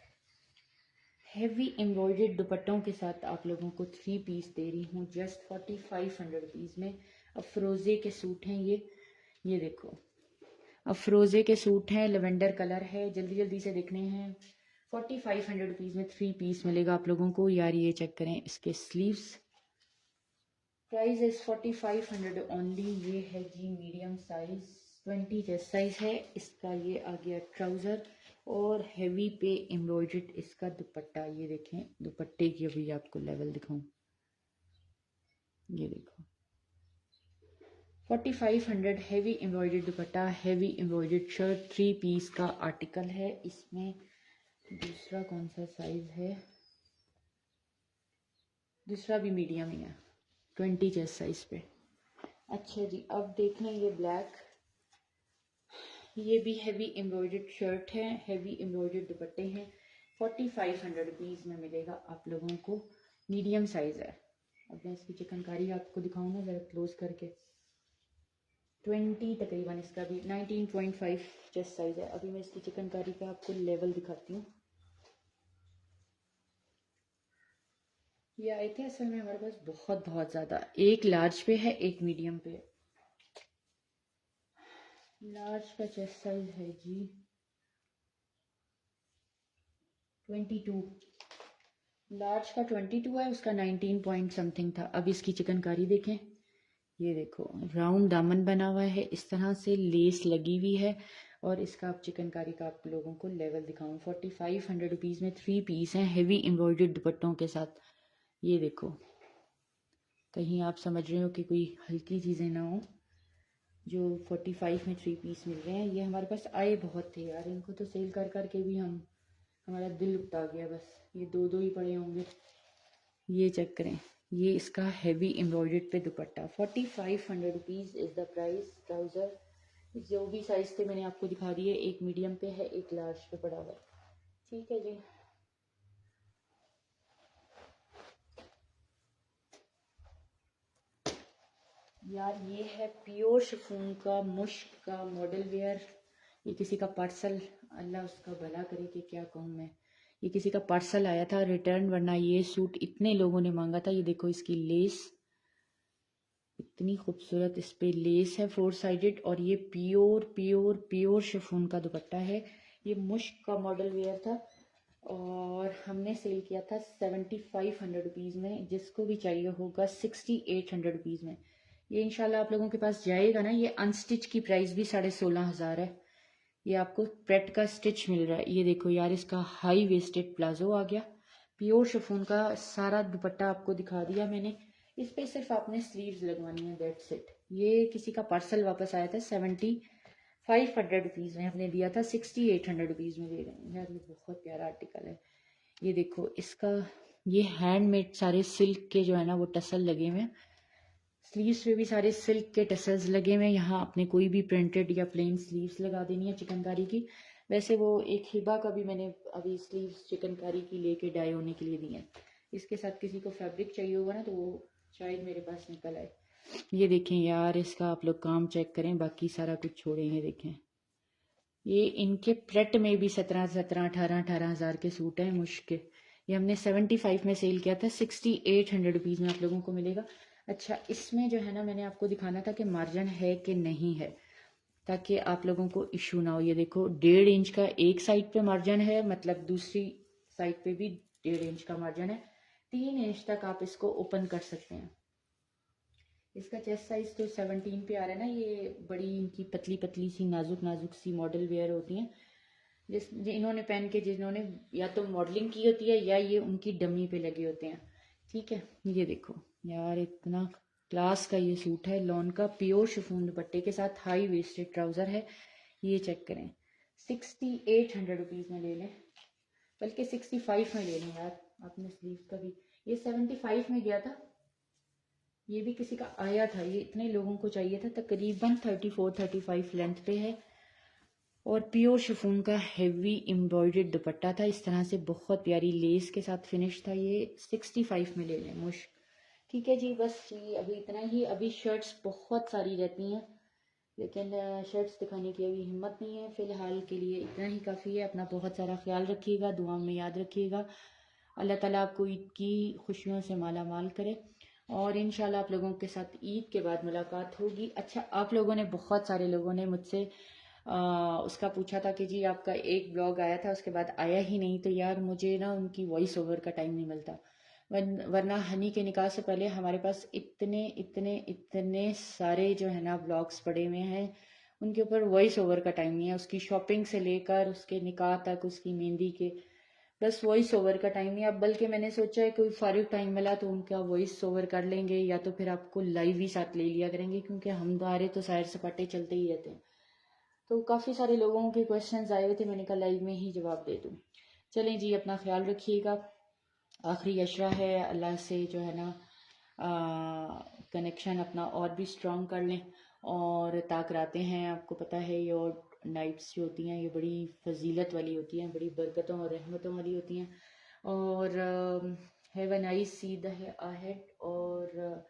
हैवी एम्ब्रॉयडर्ड दुपट्टों के साथ आप लोगों को 3 पीस दे रही हूँ जस्ट 4500 रुपीज़ में। अफरोज़े के सूट हैं ये देखो, अफरोज़े के सूट हैं, लेवेंडर कलर है। जल्दी जल्दी से देखने हैं। 4500 रुपीज़ में 3 पीस मिलेगा आप लोगों को यार। ये चेक करें इसके स्लीव्स। Price is 4500 only. ये है जी मीडियम साइज, 20 चेस्ट साइज है इसका। ये आ गया ट्राउज़र और हैवी पे एम्ब्रॉयडर्ड इसका दुपट्टा। ये देखें दुपट्टे की अभी आपको लेवल दिखाऊं। ये देखो 4500 heavy embroidered dupatta, heavy embroidered shirt, 3 piece का आर्टिकल है। इसमें दूसरा कौन सा साइज है? दूसरा भी मीडियम ही है, 20 चेस्ट साइज पे। अच्छा जी, अब देख लें ये ब्लैक, ये भी हैवी एम्ब्रॉयडर्ड शर्ट है, हैवी एम्ब्रॉयडर्ड दुपट्टे हैं। 4500 रुपीज़ में मिलेगा आप लोगों को, मीडियम साइज है। अब मैं इसकी चिकनकारी आपको दिखाऊँ ना ज़रा क्लोज करके। 20 तकरीबन, इसका भी 19.5 चेस्ट साइज है। अभी मैं इसकी चिकनकारी का आपको लेवल दिखाती हूँ। ये आए थे असल में हमारे पास बहुत बहुत ज़्यादा, एक लार्ज पे है, एक मीडियम पे है। लार्ज का चेस्ट साइज है जी 22, लार्ज का 22 है, उसका 19 पॉइंट समथिंग था। अब इसकी चिकनकारी देखें, ये देखो राउंड दामन बना हुआ है, इस तरह से लेस लगी हुई है। और इसका आप चिकनकारी का आप लोगों को लेवल दिखाऊं। 4500 रुपीज़ में 3 पीस हैं हैवी एम्ब्रॉयडर्ड दुपट्टों के साथ। ये देखो, कहीं आप समझ रहे हो कि कोई हल्की चीज़ें ना हो, जो 45 में 3 पीस मिल रहे हैं। ये हमारे पास आए बहुत थे यार, इनको तो सेल कर कर के भी हमारा दिल उगता गया। बस ये दो दो ही पड़े होंगे। ये चेक करें, ये इसका हैवी एम्ब्रॉयडर्ड पे दुपट्टा। 4500 rupees is the price. Trouser जो भी साइज़ थे मैंने आपको दिखा दिए, एक मीडियम पे है, एक लार्ज पे पड़ा हुआ है। ठीक है जी। यार ये है प्योर शिफॉन का मुश्क का मॉडल वेयर। ये किसी का पार्सल, अल्लाह उसका भला करे कि क्या कहूँ मैं, ये किसी का पार्सल आया था रिटर्न, वरना ये सूट इतने लोगों ने मांगा था। ये देखो इसकी लेस, इतनी खूबसूरत इस पे लेस है 4 साइडेड। और ये प्योर प्योर प्योर शिफॉन का दुपट्टा है। ये मुश्क का मॉडल वेयर था और हमने सेल किया था 7500 रुपीज़ में। जिसको भी चाहिए होगा 6800 रुपीज़ में। ये इंशाल्लाह आप लोगों के पास जाएगा ना। ये अनस्टिच की प्राइस भी 16,500 है। ये आपको प्रेट का स्टिच मिल रहा है। ये देखो यार, इसका हाई वेस्टेड प्लाजो आ गया। प्योर शिफॉन का सारा दुपट्टा आपको दिखा दिया मैंने। इस पे सिर्फ आपने स्लीव्स लगवानी है, दैट्स इट। ये किसी का पार्सल वापस आया था 7500 रुपीज़ में, हमने दिया था 6800 रुपीज़ में दे रहे हैं। यार ये बहुत प्यारा आर्टिकल है। ये देखो इसका, ये हैंडमेड सारे सिल्क के जो है ना वो टसल लगे हुए हैं। स्लीव्स पे भी सारे सिल्क के टसल्स लगे हुए हैं। यहाँ आपने कोई भी प्रिंटेड या प्लेन स्लीव्स लगा देनी है चिकनकारी की। वैसे वो एक हिबा का भी मैंने अभी स्लीव्स चिकनकारी की लेके डाई होने के लिए दी हैं। इसके साथ किसी को फैब्रिक चाहिए होगा ना तो वो शायद मेरे पास निकल आए। ये देखें यार, इसका आप लोग काम चेक करें, बाकी सारा कुछ छोड़ें। ये देखें, ये इनके प्रेट में भी 17,18,18,000 के सूट हैं मुश्किल। ये हमने 75 में सेल किया था, 6800 रुपीज़ में आप लोगों को मिलेगा। अच्छा, इसमें जो है ना मैंने आपको दिखाना था कि मार्जिन है कि नहीं है, ताकि आप लोगों को इशू ना हो। ये देखो 1.5 इंच का एक साइड पे मार्जिन है, मतलब दूसरी साइड पे भी 1.5 इंच का मार्जिन है। 3 इंच तक आप इसको ओपन कर सकते हैं। इसका चेस्ट साइज तो 17 पे आ रहा है ना। ये बड़ी इनकी पतली पतली सी नाजुक नाजुक सी मॉडल वेयर होती हैं, इन्होंने पहन के जिन्होंने या तो मॉडलिंग की होती है या ये उनकी डमी पे लगे होते हैं। ठीक है, ये देखो यार, इतना क्लास का ये सूट है। लॉन का प्योर शिफॉन दुपट्टे के साथ हाई वेस्टेड ट्राउज़र है। ये चेक करें, 6800 रुपीज़ में ले लें, बल्कि 65 में ले लें यार। आपने स्लीव का भी, ये 75 में गया था। ये भी किसी का आया था, ये इतने लोगों को चाहिए था। तकरीबन 34-35 लेंथ पे है और प्योर शिफॉन का हैवी एम्ब्रॉयडर्ड दुपट्टा था। इस तरह से बहुत प्यारी लेस के साथ फिनिश था। ये 65 में ले लें मुश्क। ठीक है जी, बस ये अभी इतना ही। अभी शर्ट्स बहुत सारी रहती हैं, लेकिन शर्ट्स दिखाने की अभी हिम्मत नहीं है। फ़िलहाल के लिए इतना ही काफ़ी है। अपना बहुत सारा ख्याल रखिएगा, दुआ में याद रखिएगा। अल्लाह ताला आपको ईद की खुशियों से माला माल करे और इंशाल्लाह आप लोगों के साथ ईद के बाद मुलाकात होगी। अच्छा, आप लोगों ने, बहुत सारे लोगों ने मुझसे उसका पूछा था कि जी आपका एक ब्लॉग आया था उसके बाद आया ही नहीं। तो यार मुझे ना उनकी वॉइस ओवर का टाइम नहीं मिलता, वरना हनी के निकाह से पहले हमारे पास इतने इतने इतने सारे जो है ना ब्लॉग्स पड़े हुए हैं, उनके ऊपर वॉइस ओवर का टाइम नहीं है। उसकी शॉपिंग से लेकर उसके निकाह तक, उसकी मेहंदी के बस वॉइस ओवर का टाइम नहीं, अब बल्कि मैंने सोचा है कोई फारिग टाइम मिला तो उनका वॉइस ओवर कर लेंगे, या तो फिर आपको लाइव ही साथ ले लिया करेंगे, क्योंकि हमारे तो सैर सपाटे चलते ही रहते हैं। तो काफ़ी सारे लोगों के क्वेश्चंस आए हुए थे, मैंने कहा लाइव में ही जवाब दे दूँ। चलें जी, अपना ख्याल रखिएगा। आखिरी अशरा है, अल्लाह से जो है ना कनेक्शन अपना और भी स्ट्रॉन्ग कर लें। और ताकराते हैं, आपको पता है ये और नाइट्स जो होती हैं ये बड़ी फजीलत वाली होती हैं, बड़ी बरकतों और रहमतों वाली होती हैं। और have a nice see the ahead. और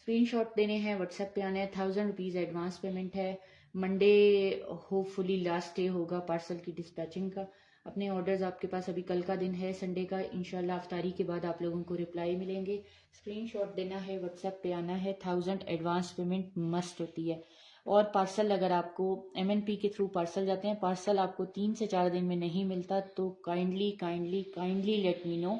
स्क्रीनशॉट देने हैं, व्हाट्सएप पे आना है। 1000 रुपीज़ एडवांस पेमेंट है। मंडे होपफुली लास्ट डे होगा पार्सल की डिस्पैचिंग का। अपने ऑर्डर्स आपके पास अभी कल का दिन है संडे का, इंशाल्लाह अफ्तारी के बाद आप लोगों को रिप्लाई मिलेंगे। स्क्रीनशॉट देना है, व्हाट्सएप पे आना है। 1000 एडवांस पेमेंट मस्ट होती है। और पार्सल अगर आपको MNP के थ्रू पार्सल जाते हैं, पार्सल आपको 3 से 4 दिन में नहीं मिलता तो kindly kindly kindly let me know.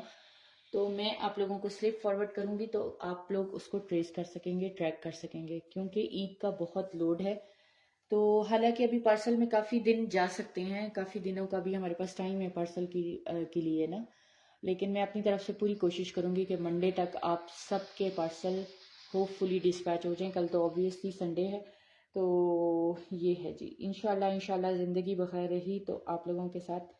तो मैं आप लोगों को स्लिप फॉरवर्ड करूंगी तो आप लोग उसको ट्रेस कर सकेंगे, ट्रैक कर सकेंगे, क्योंकि ईद का बहुत लोड है। तो हालांकि अभी पार्सल में काफ़ी दिन जा सकते हैं, काफ़ी दिनों का भी हमारे पास टाइम है पार्सल के लिए ना। लेकिन मैं अपनी तरफ से पूरी कोशिश करूंगी कि मंडे तक आप सबके पार्सल होपफुली डिस्पैच हो जाएं। कल तो ऑब्वियसली संडे है। तो ये है जी, इंशाल्लाह इंशाल्लाह ज़िंदगी बखैर रही तो आप लोगों के साथ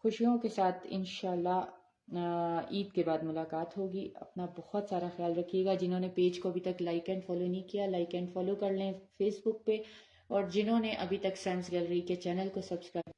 खुशियों के साथ इंशाल्लाह ईद के बाद मुलाकात होगी। अपना बहुत सारा ख्याल रखिएगा। जिन्होंने पेज को अभी तक लाइक एंड फॉलो नहीं किया, लाइक एंड फॉलो कर लें फेसबुक पे। और जिन्होंने अभी तक सेंस गैलरी के चैनल को सब्सक्राइब